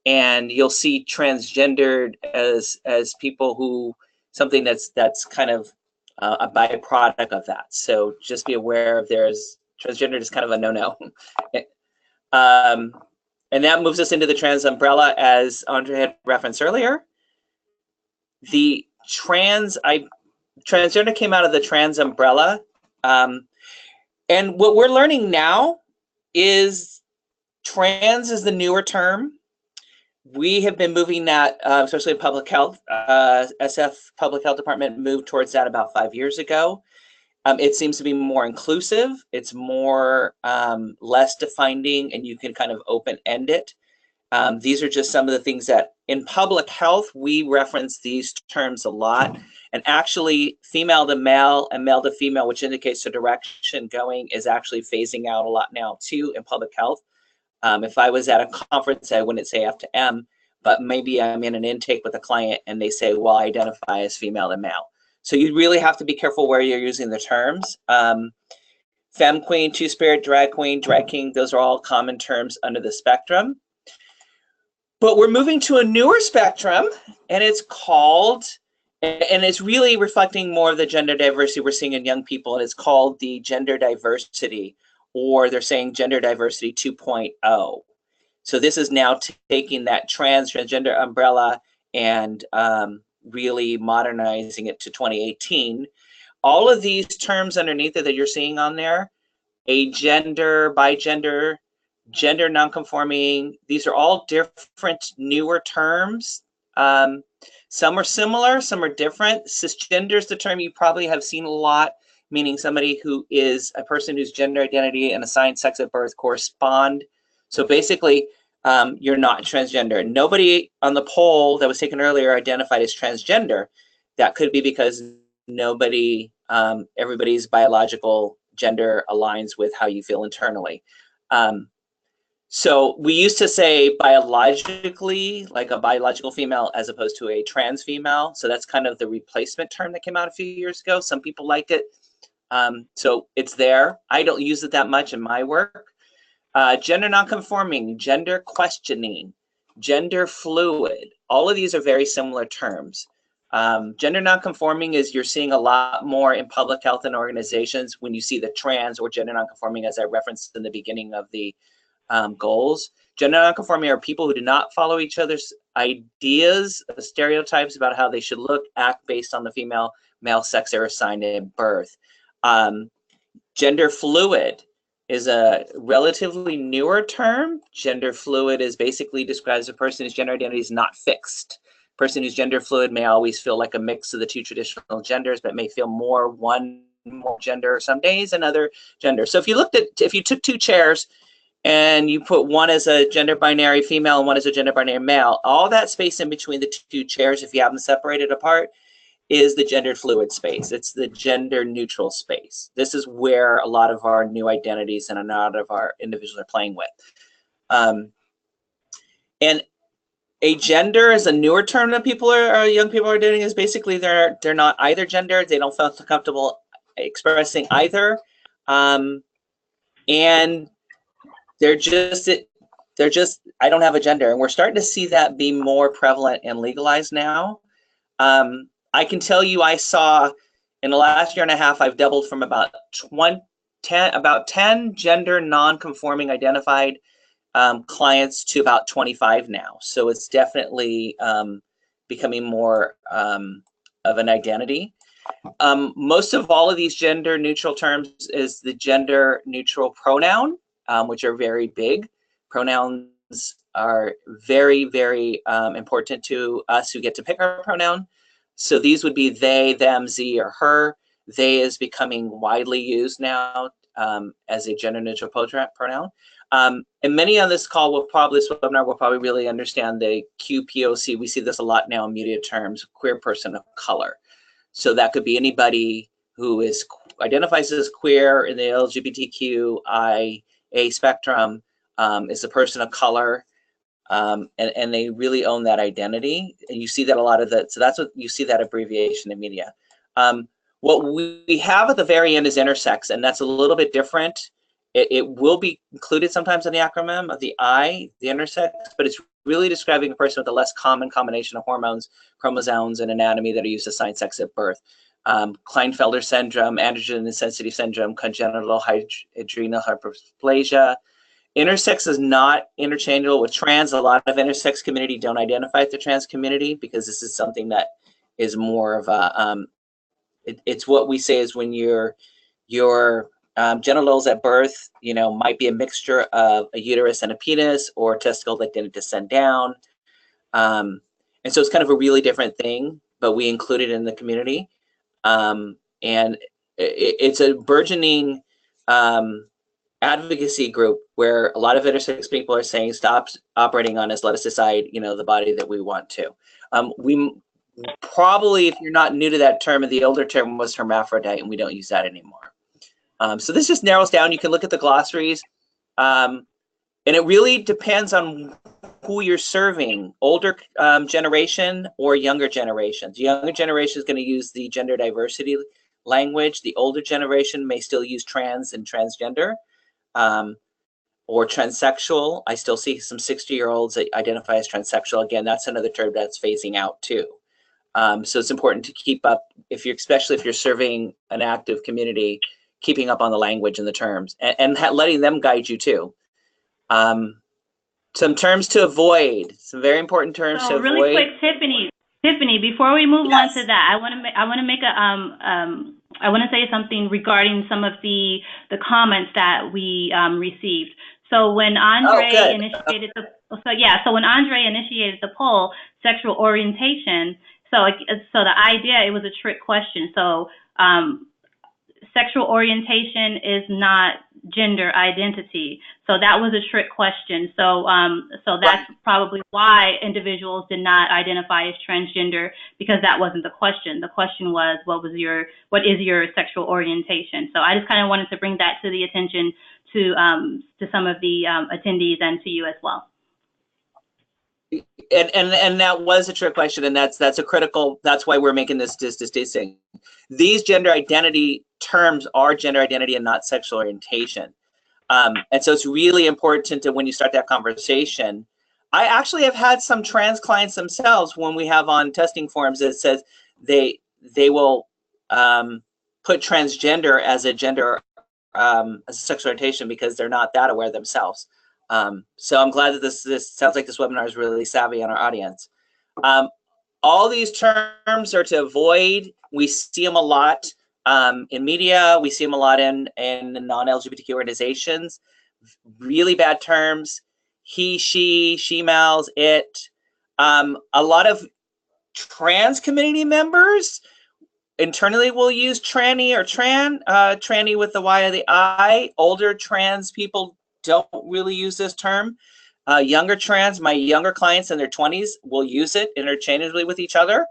Speaker 3: and you'll see transgendered as people who, something that's kind of a byproduct of that. So just be aware of transgender is kind of a no-no. And that moves us into the trans umbrella, as Andre had referenced earlier. The transgender came out of the trans umbrella. And what we're learning now is trans is the newer term. We have been moving that, especially in public health. SF Public Health Department moved towards that about 5 years ago. It seems to be more inclusive. It's more less defining, and you can kind of open-end it. These are just some of the things that in public health, we reference these terms a lot. And actually, female to male and male to female, which indicates the direction going, is actually phasing out a lot now too in public health. If I was at a conference, I wouldn't say F to M, but maybe I'm in an intake with a client and they say, well, I identify as female and male. So you really have to be careful where you're using the terms. Femme queen, two-spirit, drag king, those are all common terms under the spectrum. But we're moving to a newer spectrum, and it's called, and it's really reflecting more of the gender diversity we're seeing in young people, and it's called the gender diversity, or they're saying gender diversity 2.0. So this is now taking that transgender umbrella and really modernizing it to 2018. All of these terms underneath it that you're seeing on there, agender, bigender, gender non-conforming, these are all different newer terms. Some are similar, some are different. Cisgender is the term you probably have seen a lot, meaning somebody who is a person whose gender identity and assigned sex at birth correspond. So basically, you're not transgender. Nobody on the poll that was taken earlier identified as transgender. That could be because nobody, everybody's biological gender aligns with how you feel internally. So we used to say biologically, like a biological female as opposed to a trans female. So that's kind of the replacement term that came out a few years ago. Some people liked it. So it's there. I don't use it that much in my work. Gender nonconforming, gender questioning, gender fluid. All of these are very similar terms. Gender nonconforming is you're seeing a lot more in public health and organizations when you see the trans or gender nonconforming, as I referenced in the beginning of the goals. Gender nonconforming are people who do not follow each other's ideas, stereotypes about how they should look, act based on the female, male sex they're assigned at birth. Gender fluid is a relatively newer term. Gender fluid is basically describes a person whose gender identity is not fixed. A person who's gender fluid may always feel like a mix of the two traditional genders, but may feel more one more gender some days, another gender. So if you took two chairs and you put one as a gender binary female and one as a gender binary male, all that space in between the two chairs, if you have them separated apart, is the gender fluid space. It's the gender neutral space. This is where a lot of our new identities and a lot of our individuals are playing with. And agender is a newer term that young people are doing. Is basically they're not either gender. They don't feel comfortable expressing either, and they're just I don't have a gender. And we're starting to see that be more prevalent and legalized now. I can tell you I saw in the last year and a half, I've doubled from about 10 gender non-conforming identified clients to about 25 now. So it's definitely becoming more of an identity. Most of all of these gender neutral terms is the gender neutral pronoun, which are very big. Pronouns are very, very important to us who get to pick our pronoun. So these would be they, them, ze, or her. They is becoming widely used now as a gender neutral pronoun. And many on this call this webinar will probably really understand the QPOC. We see this a lot now in media terms, queer person of color. So that could be anybody who identifies as queer in the LGBTQIA spectrum, is a person of color. And they really own that identity, and you see that a lot of that. So that's what you see, that abbreviation in media. What we have at the very end is intersex, and that's a little bit different. It will be included sometimes in the acronym of the I, the intersex, but it's really describing a person with a less common combination of hormones, chromosomes, and anatomy that are used to assign sex at birth. Klinefelter syndrome, androgen insensitive syndrome, congenital adrenal hyperplasia. Intersex is not interchangeable with trans. A lot of intersex community don't identify with the trans community because this is something that is more of a, it's what we say is when you're genitals at birth, might be a mixture of a uterus and a penis, or testicles that didn't descend down. And so it's kind of a really different thing, but we include it in the community. And it's a burgeoning advocacy group where a lot of intersex people are saying, stop operating on us, let us decide, the body that we want to. We probably, if you're not new to that term, the older term was hermaphrodite, and we don't use that anymore. So this just narrows down. You can look at the glossaries, and it really depends on who you're serving, older generation or younger generations. The younger generation is going to use the gender diversity language. The older generation may still use trans and transgender, or transsexual. I still see some 60-year-olds that identify as transsexual. Again, that's another term that's phasing out too. So it's important to keep up, especially if you're serving an active community, keeping up on the language and the terms, and letting them guide you too. Some terms to avoid, some very important terms to avoid.
Speaker 1: Really quick, Tiffany, before we move on to that, I want to say something regarding some of the comments that we received. So when Andre initiated when Andre initiated the poll, sexual orientation. So the idea, it was a trick question. So sexual orientation is not gender identity. So that was a trick question. So that's probably why individuals did not identify as transgender, because that wasn't the question. The question was, what is your sexual orientation? So I just kind of wanted to bring that to the attention to some of the attendees and to you as well.
Speaker 3: And that was a trick question, and that's a critical. That's why we're making this distinction. These gender identity terms are gender identity and not sexual orientation, and so it's really important to, when you start that conversation. I actually have had some trans clients themselves, when we have on testing forums, that says they will put transgender as a gender as a sexual orientation because they're not that aware themselves. So I'm glad that this sounds like this webinar is really savvy on our audience. All these terms are to avoid. We see them a lot in media. We see them a lot in non-LGBTQ organizations. Really bad terms: he, she, she-males, it. A lot of trans community members internally will use tranny or tranny with the Y or the I. Older trans people don't really use this term. Younger trans, my younger clients in their 20s will use it interchangeably with each other.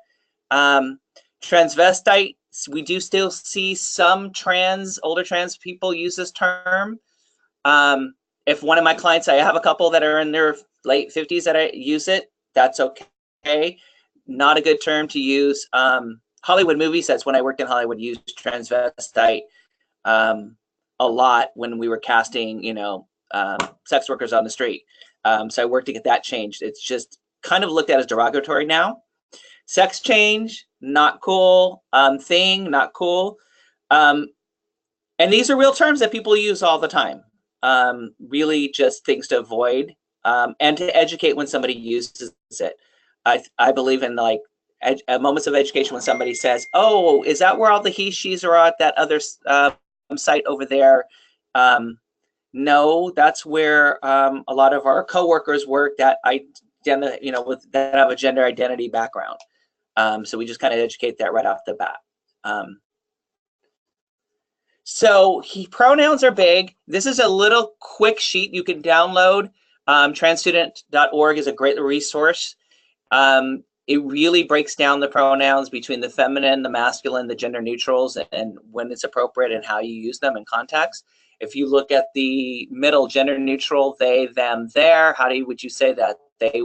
Speaker 3: Transvestite, we do still see some older trans people use this term. If one of my clients, I have a couple that are in their late 50s that I use it, that's okay. Not a good term to use. Hollywood movie sets, when I worked in Hollywood, used transvestite a lot when we were casting, sex workers on the street. So I worked to get that changed. It's just kind of looked at as derogatory now. Sex change, not cool. Thing, not cool. And these are real terms that people use all the time. Really just things to avoid, and to educate when somebody uses it. I believe in moments of education when somebody says, oh, is that where all the he, she's are at that other site over there? No, that's where a lot of our coworkers work that that have a gender identity background. So we just kind of educate that right off the bat. So pronouns are big. This is a little quick sheet you can download. Transstudent.org is a great resource. It really breaks down the pronouns between the feminine, the masculine, the gender neutrals, and when it's appropriate and how you use them in context. If you look at the middle, gender neutral, they, them, their, would you say that? They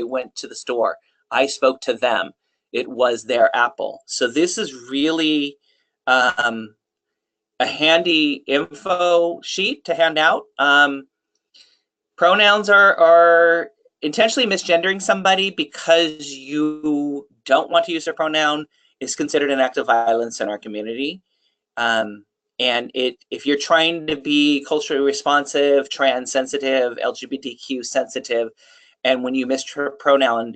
Speaker 3: went to the store. I spoke to them. It was their apple. So this is really a handy info sheet to hand out. Pronouns are intentionally misgendering somebody because you don't want to use their pronoun is considered an act of violence in our community. And if you're trying to be culturally responsive, trans sensitive, LGBTQ sensitive, and when you mispronoun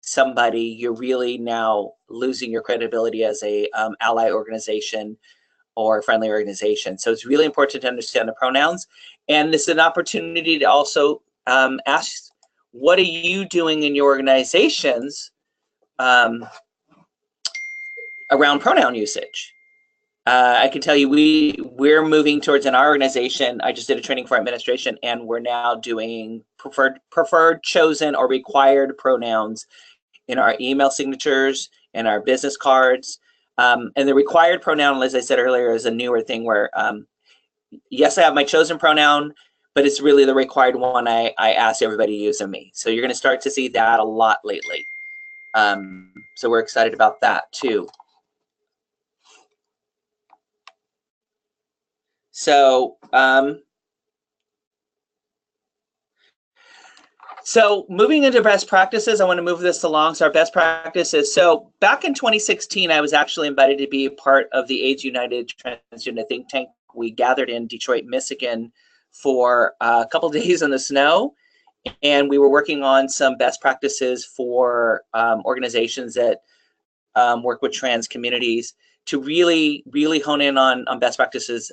Speaker 3: somebody, you're really now losing your credibility as a ally organization, or friendly organization. So it's really important to understand the pronouns. And this is an opportunity to also ask, what are you doing in your organizations around pronoun usage? I can tell you we're moving towards, in our organization, I just did a training for administration, and we're now doing preferred, chosen, or required pronouns in our email signatures and our business cards. And the required pronoun, as I said earlier, is a newer thing where, yes, I have my chosen pronoun, but it's really the required one I ask everybody to use in me. So you're going to start to see that a lot lately. So we're excited about that too. So, so moving into best practices, I want to move this along. So our best practices. So back in 2016, I was actually invited to be a part of the AIDS United Transgender think tank. We gathered in Detroit, Michigan for a couple of days in the snow, and we were working on some best practices for organizations that work with trans communities to really hone in on best practices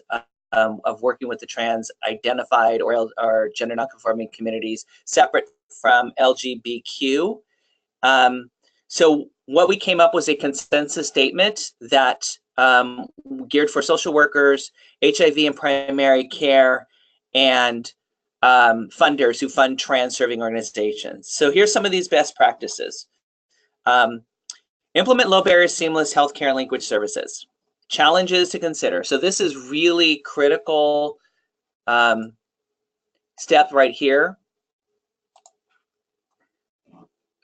Speaker 3: of working with the trans identified or gender nonconforming communities separate from LGBTQ. So what we came up was a consensus statement that geared for social workers, HIV and primary care, and funders who fund trans serving organizations. So here's some of these best practices. Implement low barrier seamless healthcare and language services. Challenges to consider. So this is really critical step right here.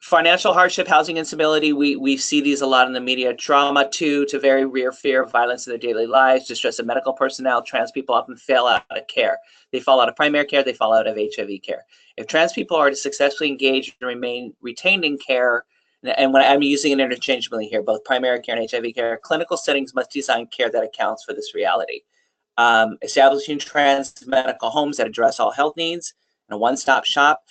Speaker 3: Financial hardship, housing instability, we see these a lot in the media. Trauma to very real fear of violence in their daily lives, distress of medical personnel. Trans people often fail out of care. They fall out of primary care, they fall out of HIV care. If trans people are to successfully engage and remain retained in care, and when I'm using it interchangeably here, both primary care and HIV care, clinical settings must design care that accounts for this reality. Establishing trans medical homes that address all health needs and a one-stop shop.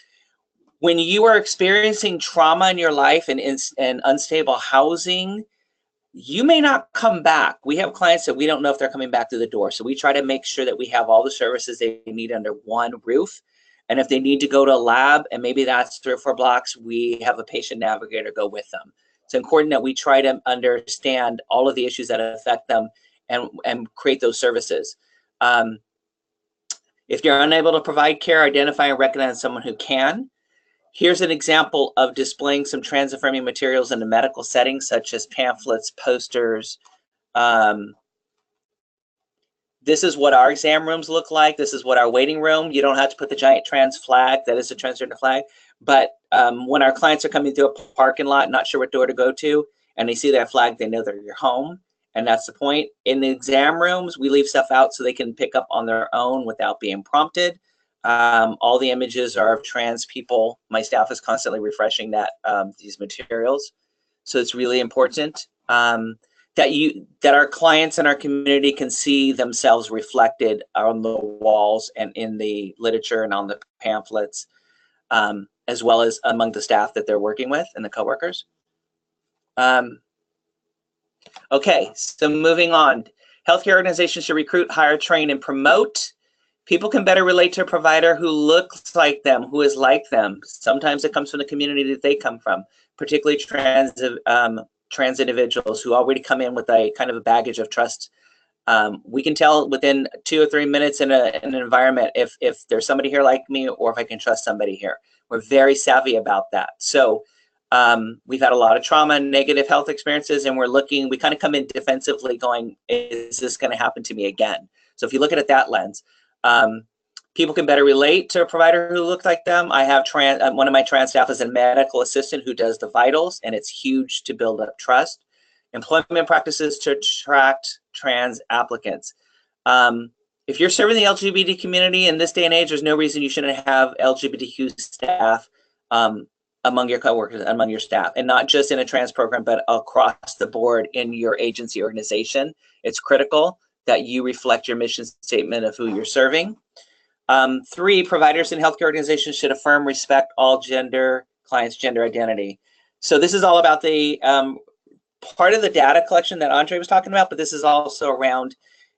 Speaker 3: When you are experiencing trauma in your life and unstable housing, you may not come back. We have clients that we don't know if they're coming back through the door. So we try to make sure that we have all the services they need under one roof. And if they need to go to a lab, and maybe that's 3 or 4 blocks, we have a patient navigator go with them. It's important that we try to understand all of the issues that affect them and create those services. If you're unable to provide care, identify and recognize someone who can. Here's an example of displaying some trans-affirming materials in a medical setting, such as pamphlets, posters. This is what our exam rooms look like. This is what our waiting room. You don't have to put the giant trans flag. That is a transgender flag. But when our clients are coming through a parking lot, not sure what door to go to, and they see that flag, they know they're your home. And that's the point. In the exam rooms, we leave stuff out so they can pick up on their own without being prompted. All the images are of trans people. My staff is constantly refreshing these materials. So it's really important that our clients and our community can see themselves reflected on the walls and in the literature and on the pamphlets, as well as among the staff that they're working with and the coworkers. Okay, so moving on. Healthcare organizations should recruit, hire, train, and promote. People can better relate to a provider who looks like them, who is like them. Sometimes it comes from the community that they come from, particularly trans individuals who already come in with a kind of a baggage of trust. We can tell within 2 or 3 minutes in an environment if there's somebody here like me or if I can trust somebody here. We're very savvy about that. So we've had a lot of trauma and negative health experiences, and we kind of come in defensively going, is this going to happen to me again? So if you look at it that lens, people can better relate to a provider who looks like them. I have one of my trans staff is a medical assistant who does the vitals, and it's huge to build up trust. Employment practices to attract trans applicants. If you're serving the LGBT community in this day and age, there's no reason you shouldn't have LGBTQ staff among your coworkers, among your staff, and not just in a trans program, but across the board in your agency organization. It's critical that you reflect your mission statement of who you're serving. 3, providers and healthcare organizations should affirm, respect all clients' gender identity. So this is all about the part of the data collection that Andre was talking about, but this is also around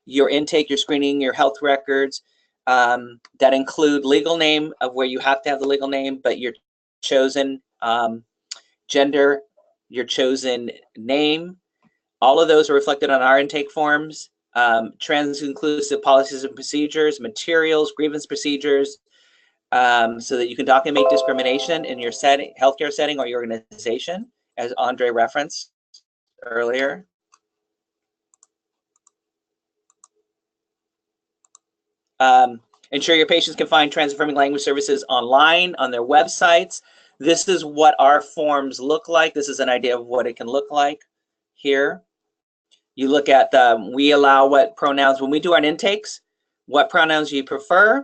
Speaker 3: your intake, your screening, your health records that include legal name of where you have to have the legal name, but your chosen gender, your chosen name. All of those are reflected on our intake forms. Trans-inclusive policies and procedures, materials, grievance procedures, so that you can document discrimination in your setting, healthcare setting, or your organization, as Andre referenced earlier. Ensure your patients can find trans-affirming language services online on their websites. This is what our forms look like. This is an idea of what it can look like here. You look at we allow what pronouns, when we do our intakes, what pronouns you prefer.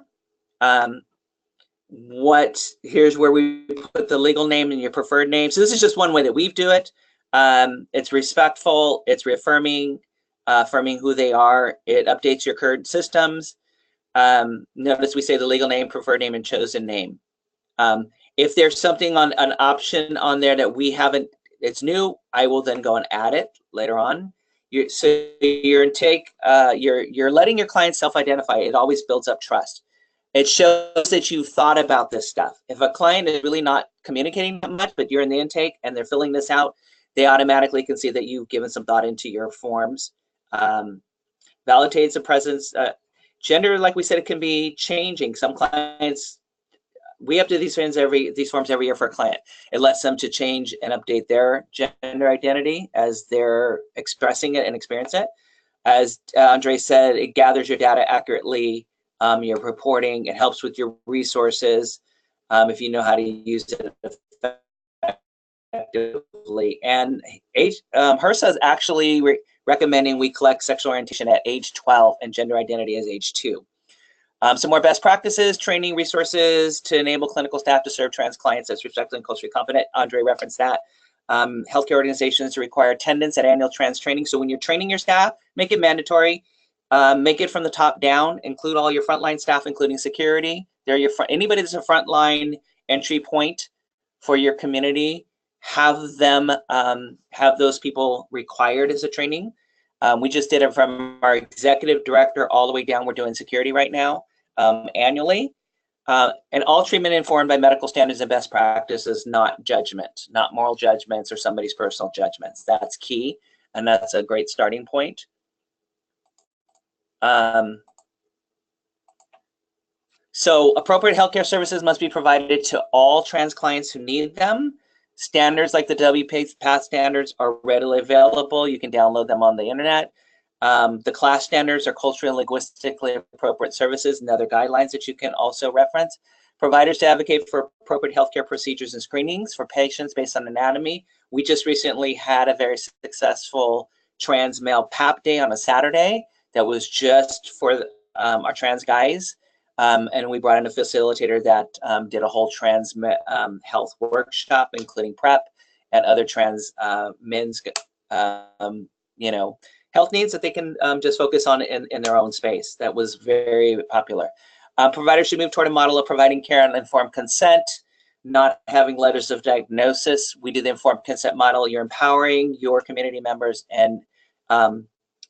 Speaker 3: Here's where we put the legal name and your preferred name. So this is just one way that we do it. It's respectful, it's reaffirming, affirming who they are. It updates your current systems. Notice we say the legal name, preferred name, and chosen name. If there's something on an option on there that we haven't, it's new, I will then go and add it later on. So your intake, you're letting your client self-identify. It always builds up trust. It shows that you've thought about this stuff. If a client is really not communicating that much, but you're in the intake and they're filling this out, they automatically can see that you've given some thought into your forms. Validates the presence. Gender, like we said, it can be changing. Some clients, we update these forms every year for a client. It lets them to change and update their gender identity as they're expressing it and experience it. As Andre said, it gathers your data accurately. Your reporting, it helps with your resources if you know how to use it effectively. And HRSA is actually recommending we collect sexual orientation at age 12 and gender identity as age 2. Some more best practices, training resources to enable clinical staff to serve trans clients as respectful and culturally competent. Andre referenced that. Healthcare organizations require attendance at annual trans training. So when you're training your staff, make it mandatory. Make it from the top down. Include all your frontline staff, including security. They're your anybody that's a frontline entry point for your community. Have them have those people required as a training. We just did it from our executive director all the way down. We're doing security right now annually. And all treatment informed by medical standards and best practices, not judgment, not moral judgments or somebody's personal judgments. That's key, and that's a great starting point. So appropriate healthcare services must be provided to all trans clients who need them. Standards like the WPATH standards are readily available. You can download them on the internet. The class standards are culturally and linguistically appropriate services and other guidelines that you can also reference. Providers to advocate for appropriate healthcare procedures and screenings for patients based on anatomy. We just recently had a very successful trans male PAP day on a Saturday that was just for our trans guys. And we brought in a facilitator that did a whole trans health workshop, including PrEP and other trans men's, health needs that they can just focus on in their own space. That was very popular. Providers should move toward a model of providing care on informed consent, not having letters of diagnosis. We do the informed consent model. You're empowering your community members and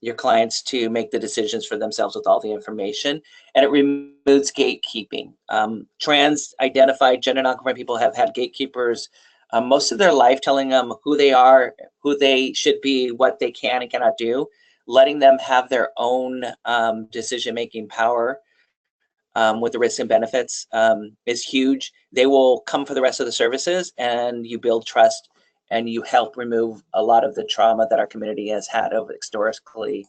Speaker 3: your clients to make the decisions for themselves with all the information, and it removes gatekeeping. Trans identified gender nonconforming people have had gatekeepers most of their life telling them who they are, who they should be, what they can and cannot do. Letting them have their own decision-making power with the risks and benefits is huge. They will come for the rest of the services, and you build trust and you help remove a lot of the trauma that our community has had over historically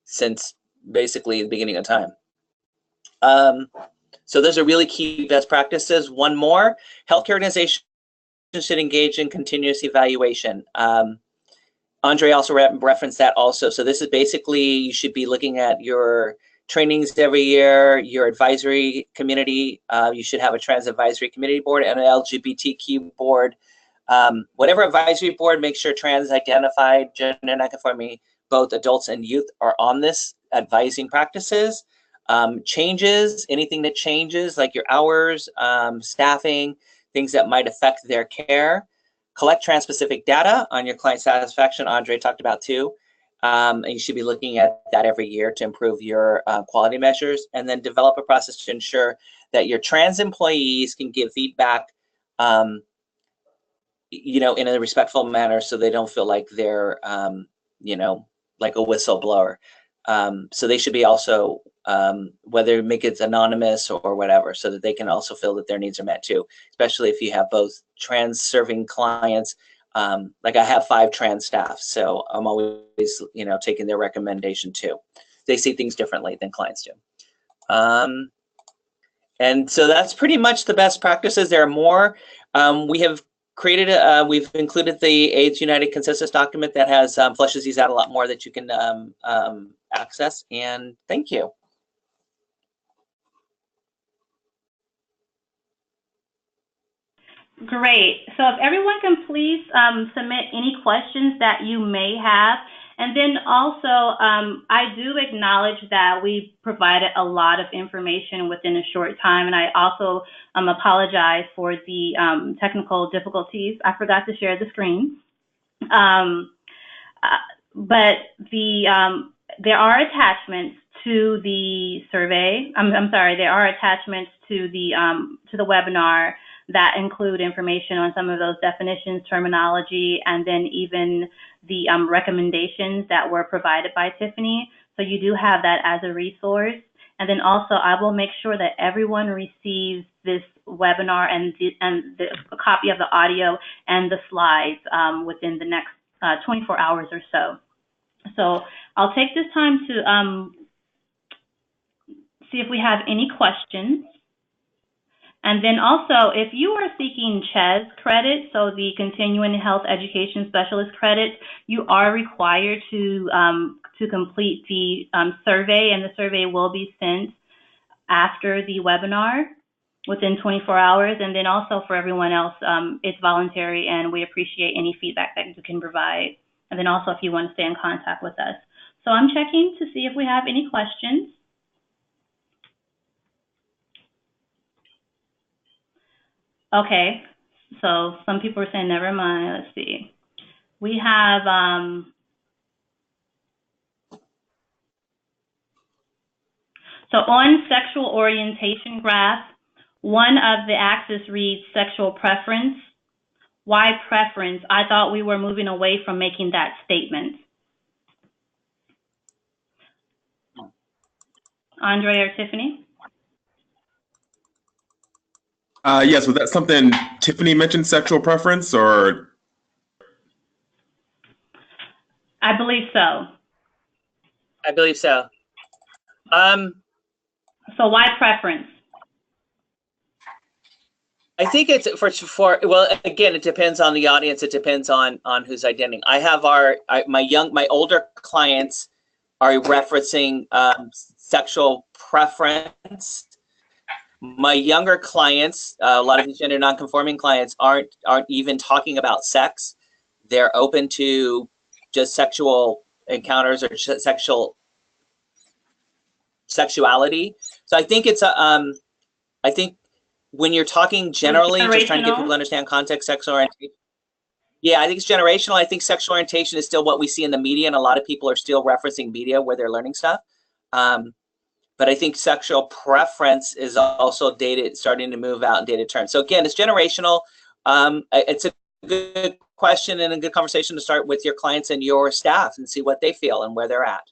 Speaker 3: since basically the beginning of time. So those are really key best practices. One more, healthcare organizations should engage in continuous evaluation. Andre also referenced that also. So this is basically, you should be looking at your trainings every year, your advisory community. You should have a trans advisory committee board and an LGBTQ board. Whatever advisory board, make sure trans identified, gender nonconforming, both adults and youth are on this advising practices. Changes, anything that changes, like your hours, staffing, things that might affect their care. Collect trans-specific data on your client satisfaction, Andre talked about too. And you should be looking at that every year to improve your quality measures, and then develop a process to ensure that your trans employees can give feedback, you know, in a respectful manner, so they don't feel like they're, you know, like a whistleblower. So they should be also, whether make it anonymous or whatever, so that they can also feel that their needs are met too, especially if you have both trans serving clients. Like I have 5 trans staff, so I'm always, you know, taking their recommendation too. They see things differently than clients do. And so that's pretty much the best practices. There are more. We have created, we've included the AIDS United consensus document that has fleshes these out a lot more that you can access. And thank you.
Speaker 1: Great. So if everyone can please submit any questions that you may have. And then also, I do acknowledge that we provided a lot of information within a short time. And I also apologize for the technical difficulties. I forgot to share the screen. But there are attachments to the survey. I'm sorry, there are attachments to the webinar that include information on some of those definitions, terminology, and then even the recommendations that were provided by Tiffany. So you do have that as a resource. And then also, I will make sure that everyone receives this webinar and a copy of the audio and the slides within the next 24 hours or so. So I'll take this time to see if we have any questions. And then also, if you are seeking CHES credit, so the Continuing Health Education Specialist credit, you are required to complete the survey, and the survey will be sent after the webinar within 24 hours. And then also for everyone else, it's voluntary, and we appreciate any feedback that you can provide. And then also if you want to stay in contact with us. So I'm checking to see if we have any questions. Okay, so some people are saying never mind. Let's see. We have so on sexual orientation graph, one of the axes reads sexual preference. Why preference? I thought we were moving away from making that statement. Andre or Tiffany?
Speaker 2: Yes, was that something Tiffany mentioned, sexual preference, or?
Speaker 1: I believe so.
Speaker 3: I believe so.
Speaker 1: So why preference?
Speaker 3: I think it's for well, again, it depends on the audience. It depends on who's identifying. I have my older clients are referencing sexual preference. My younger clients, a lot of these gender non-conforming clients aren't even talking about sex. They're open to just sexual encounters or sexuality. So I think it's I think when you're talking generally, just trying to get people to understand context, sexual orientation. Yeah, I think it's generational. I think sexual orientation is still what we see in the media, and a lot of people are still referencing media where they're learning stuff. But I think sexual preference is also dated, starting to move out in dated terms. So again, it's generational. It's a good question and a good conversation to start with your clients and your staff and see what they feel and where they're at.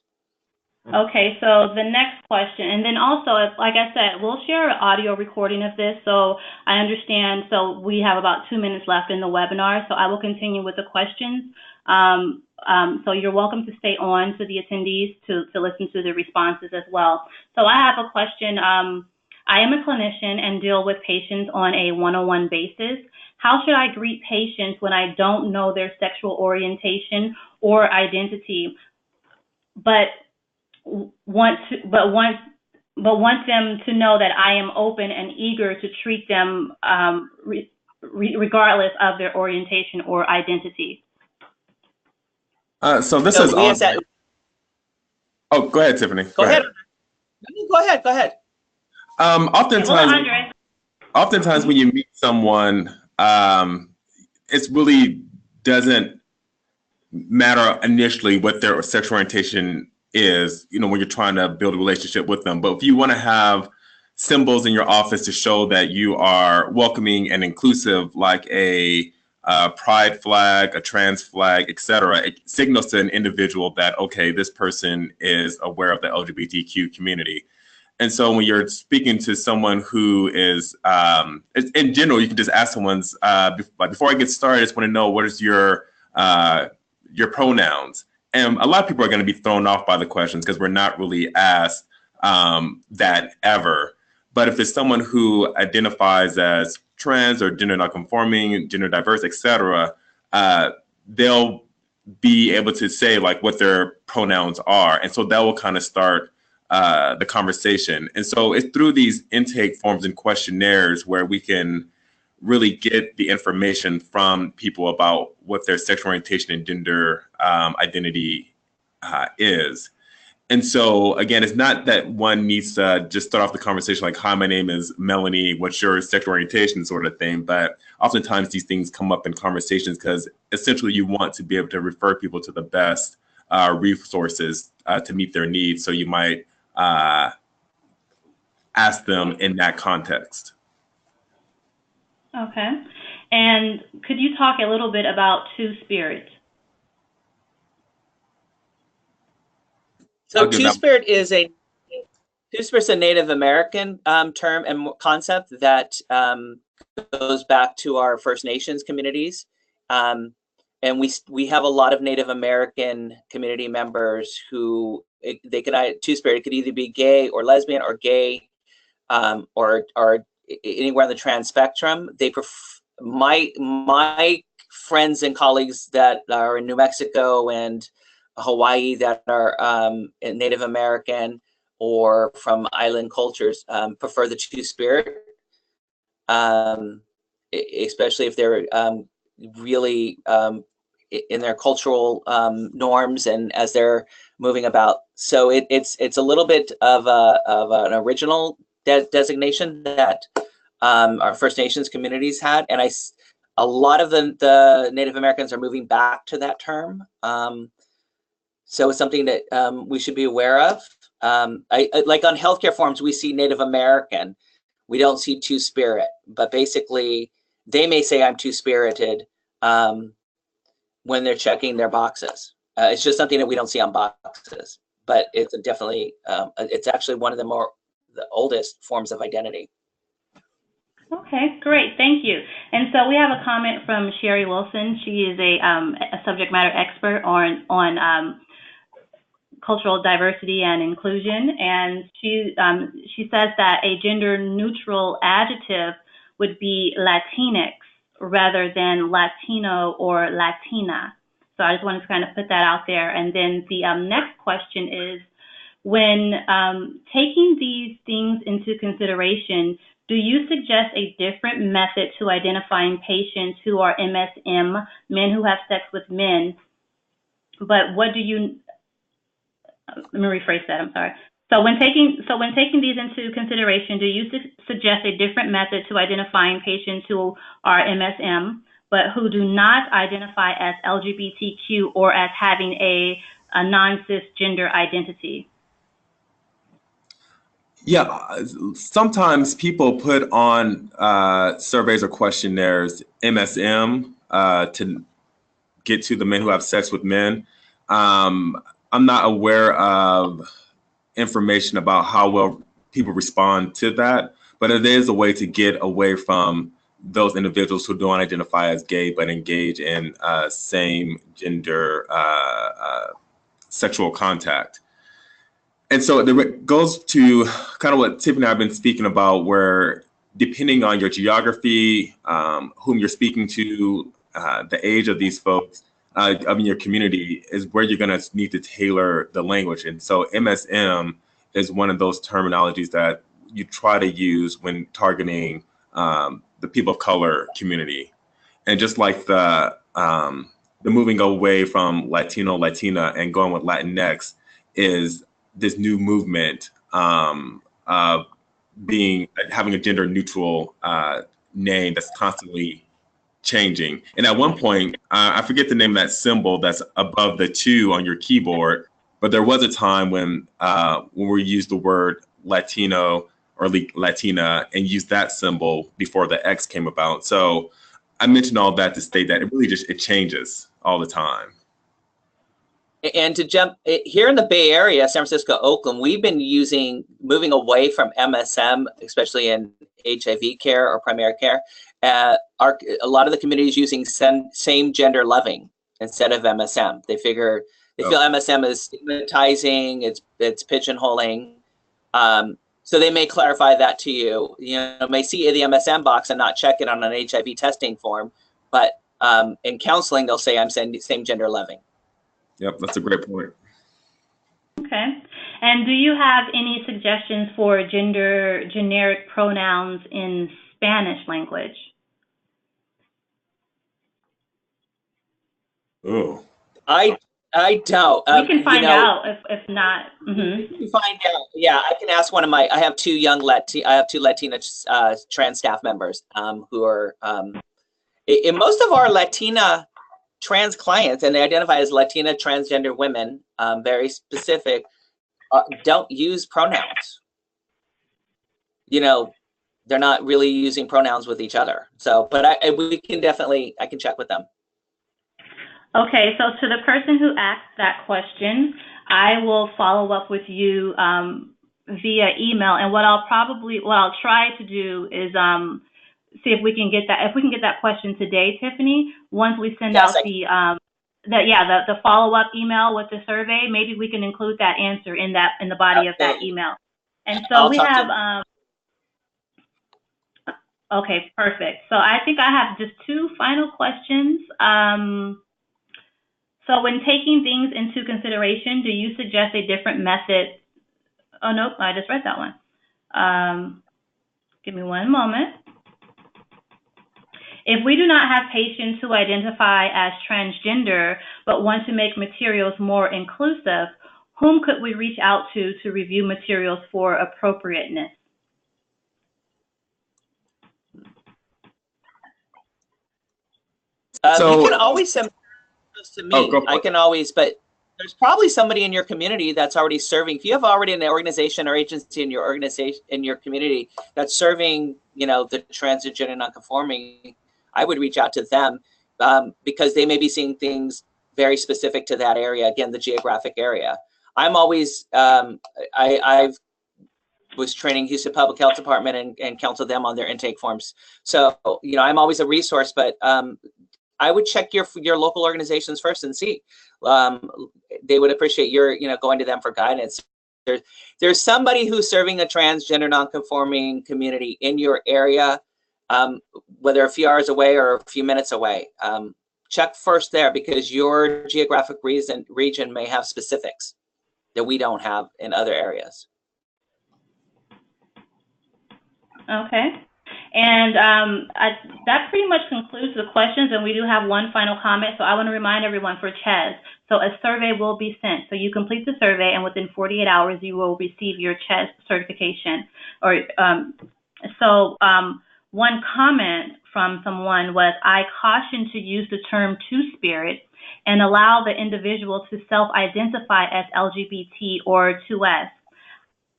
Speaker 1: Okay, so the next question, and then also, like I said, we'll share an audio recording of this, so I understand, so we have about 2 minutes left in the webinar, so I will continue with the questions. So you're welcome to stay on to the attendees to listen to the responses as well. So I have a question. I am a clinician and deal with patients on a one-on-one basis. How should I greet patients when I don't know their sexual orientation or identity, but want them to know that I am open and eager to treat them regardless of their orientation or identity?
Speaker 2: So this is on. Oh, go ahead, Tiffany.
Speaker 3: Go ahead. Go ahead.
Speaker 2: Oftentimes when you meet someone, it really doesn't matter initially what their sexual orientation is, you know, when you're trying to build a relationship with them. But if you want to have symbols in your office to show that you are welcoming and inclusive, like a pride flag, a trans flag, etc., it signals to an individual that, okay, this person is aware of the LGBTQ community. And so when you're speaking to someone who is, in general, you can just ask someone's, before I get started, I just want to know, what is your pronouns? And a lot of people are going to be thrown off by the questions because we're not really asked that ever. But if it's someone who identifies as trans or gender nonconforming, gender diverse, etc., they'll be able to say like what their pronouns are. And so that will kind of start the conversation. And so it's through these intake forms and questionnaires where we can really get the information from people about what their sexual orientation and gender identity is. And so, again, it's not that one needs to just start off the conversation like, hi, my name is Melanie, what's your sexual orientation, sort of thing. But oftentimes these things come up in conversations because essentially you want to be able to refer people to the best resources to meet their needs. So you might ask them in that context.
Speaker 1: Okay. And could you talk a little bit about Two-Spirit?
Speaker 3: So Two-Spirit is a Native American term and concept that goes back to our First Nations communities. And we have a lot of Native American community members who they could Two-Spirit. It could either be gay or lesbian or gay or anywhere on the trans spectrum. They my friends and colleagues that are in New Mexico and Hawaii that are Native American or from island cultures prefer the Two-Spirit, especially if they're really in their cultural norms and as they're moving about. So it's a little bit of an original designation that our First Nations communities had, and a lot of the Native Americans are moving back to that term. So it's something that we should be aware of. Like on healthcare forms, we see Native American. We don't see Two-Spirit, but basically they may say I'm Two-Spirited when they're checking their boxes. It's just something that we don't see on boxes, but it's definitely, it's actually one of the oldest forms of identity.
Speaker 1: Okay, great, thank you. And so we have a comment from Sherry Wilson. She is a subject matter expert on cultural diversity and inclusion, and she says that a gender-neutral adjective would be Latinx rather than Latino or Latina. So I just wanted to kind of put that out there. And then the next question is, when taking these things into consideration, do you suggest a different method to identifying patients who are MSM, men who have sex with men? But what do you, let me rephrase that, I'm sorry. So when taking these into consideration, do you suggest a different method to identifying patients who are MSM, but who do not identify as LGBTQ or as having a non-cisgender identity?
Speaker 2: Yeah, sometimes people put on surveys or questionnaires MSM to get to the men who have sex with men. I'm not aware of information about how well people respond to that, but it is a way to get away from those individuals who don't identify as gay but engage in same gender sexual contact. And so it goes to kind of what Tiffany and I have been speaking about, where depending on your geography, whom you're speaking to, the age of these folks, of your community, is where you're going to need to tailor the language. And so MSM is one of those terminologies that you try to use when targeting the people of color community. And just like the moving away from Latino, Latina, and going with Latinx is this new movement of having a gender neutral name that's constantly changing. And at one point, I forget the name of that symbol that's above the 2 on your keyboard, but there was a time when we used the word Latino or Latina and used that symbol before the X came about. So I mentioned all that to state that it really it changes all the time.
Speaker 3: And to jump here in the Bay Area, San Francisco, Oakland, we've been moving away from MSM, especially in HIV care or primary care. A lot of the community is using same gender loving instead of MSM. They feel MSM is stigmatizing, it's pigeonholing. So they may clarify that to you. May see the MSM box and not check it on an HIV testing form, but in counseling they'll say I'm same gender loving.
Speaker 2: Yep, that's a great point.
Speaker 1: Okay. And do you have any suggestions for gender generic pronouns in Spanish language?
Speaker 2: Oh.
Speaker 3: I don't.
Speaker 1: We can find out if not.
Speaker 3: We can find out. Yeah, I can ask one of I have two Latina trans staff members who are in most of our Latina trans clients, and they identify as Latina transgender women, very specific, don't use pronouns. They're not really using pronouns with each other. So, but I can check with them.
Speaker 1: Okay, so to the person who asked that question, I will follow up with you via email, and what I'll try to do is see if we can get that question today, Tiffany. Once we send out the follow-up email with the survey, maybe we can include that answer in the body of that email. And so we have okay, perfect. So I think I have just 2 final questions. So when taking things into consideration, do you suggest a different method? Oh, nope, I just read that one. Give me one moment. If we do not have patients who identify as transgender but want to make materials more inclusive, whom could we reach out to review materials for appropriateness? You can always send to me. I can always, but there's probably somebody in your community that's already serving. If you have already an organization or agency in your community that's serving, the transgender non-conforming, I would reach out to them because they may be seeing things very specific to that area. Again, the geographic area. I'm always, I was training Houston Public Health Department and counseled them on their intake forms. So, I'm always a resource, but I would check your local organizations first and see. They would appreciate your, going to them for guidance. There's somebody who's serving a transgender non-conforming community in your area, whether a few hours away or a few minutes away. Check first there because your geographic region may have specifics that we don't have in other areas. Okay. And that pretty much concludes the questions, and we do have one final comment. So I want to remind everyone for CHES. So a survey will be sent. So you complete the survey, and within 48 hours, you will receive your CHES certification. One comment from someone was, I caution to use the term two-spirit and allow the individual to self-identify as LGBT or 2S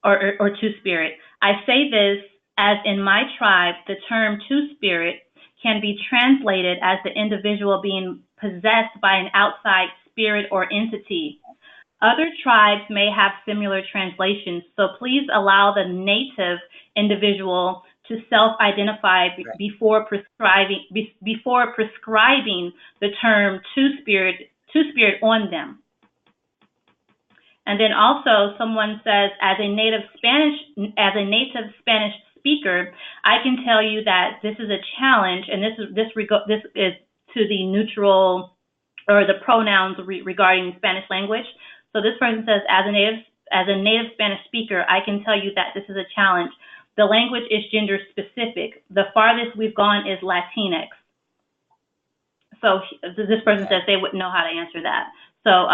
Speaker 1: or two-spirit. I say this as in my tribe, the term two-spirit can be translated as the individual being possessed by an outside spirit or entity. Other tribes may have similar translations, so please allow the native individual to self-identify before prescribing the term two-spirit on them. And then also someone says, as a native Spanish speaker, I can tell you that this is a challenge, and this is to the neutral or the pronouns regarding Spanish language. So this person says, as a native Spanish speaker, I can tell you that this is a challenge. The language is gender specific. The farthest we've gone is Latinx. So this person says they wouldn't know how to answer that. So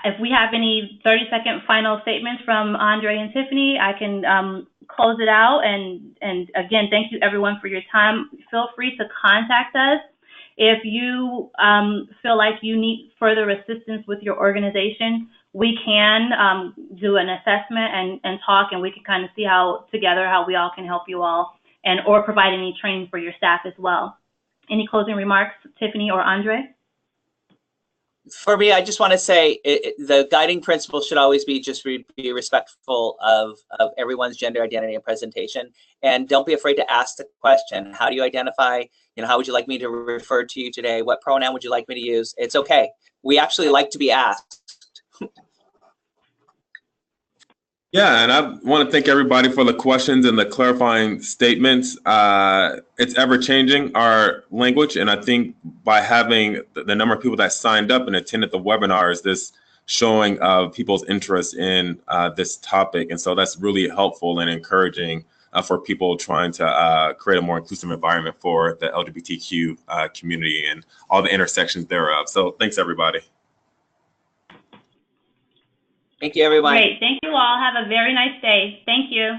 Speaker 1: if we have any 30-second final statements from Andre and Tiffany, I can close it out. And again, thank you everyone for your time. Feel free to contact us if you feel like you need further assistance with your organization. We can do an assessment and talk, and we can kind of see how we all can help you all, and or provide any training for your staff as well. Any closing remarks, Tiffany or Andre?
Speaker 3: For me, I just want to say the guiding principle should always be just be respectful of everyone's gender identity and presentation, and don't be afraid to ask the question. How do you identify? How would you like me to refer to you today? What pronoun would you like me to use? It's okay. We actually like to be asked.
Speaker 2: Yeah, and I want to thank everybody for the questions and the clarifying statements. It's ever changing, our language, and I think by having the number of people that signed up and attended the webinars, this showing of people's interest in this topic. And so that's really helpful and encouraging for people trying to create a more inclusive environment for the LGBTQ community and all the intersections thereof. So thanks, everybody.
Speaker 3: Thank you, everyone.
Speaker 1: Great. Thank you all. Have a very nice day. Thank you.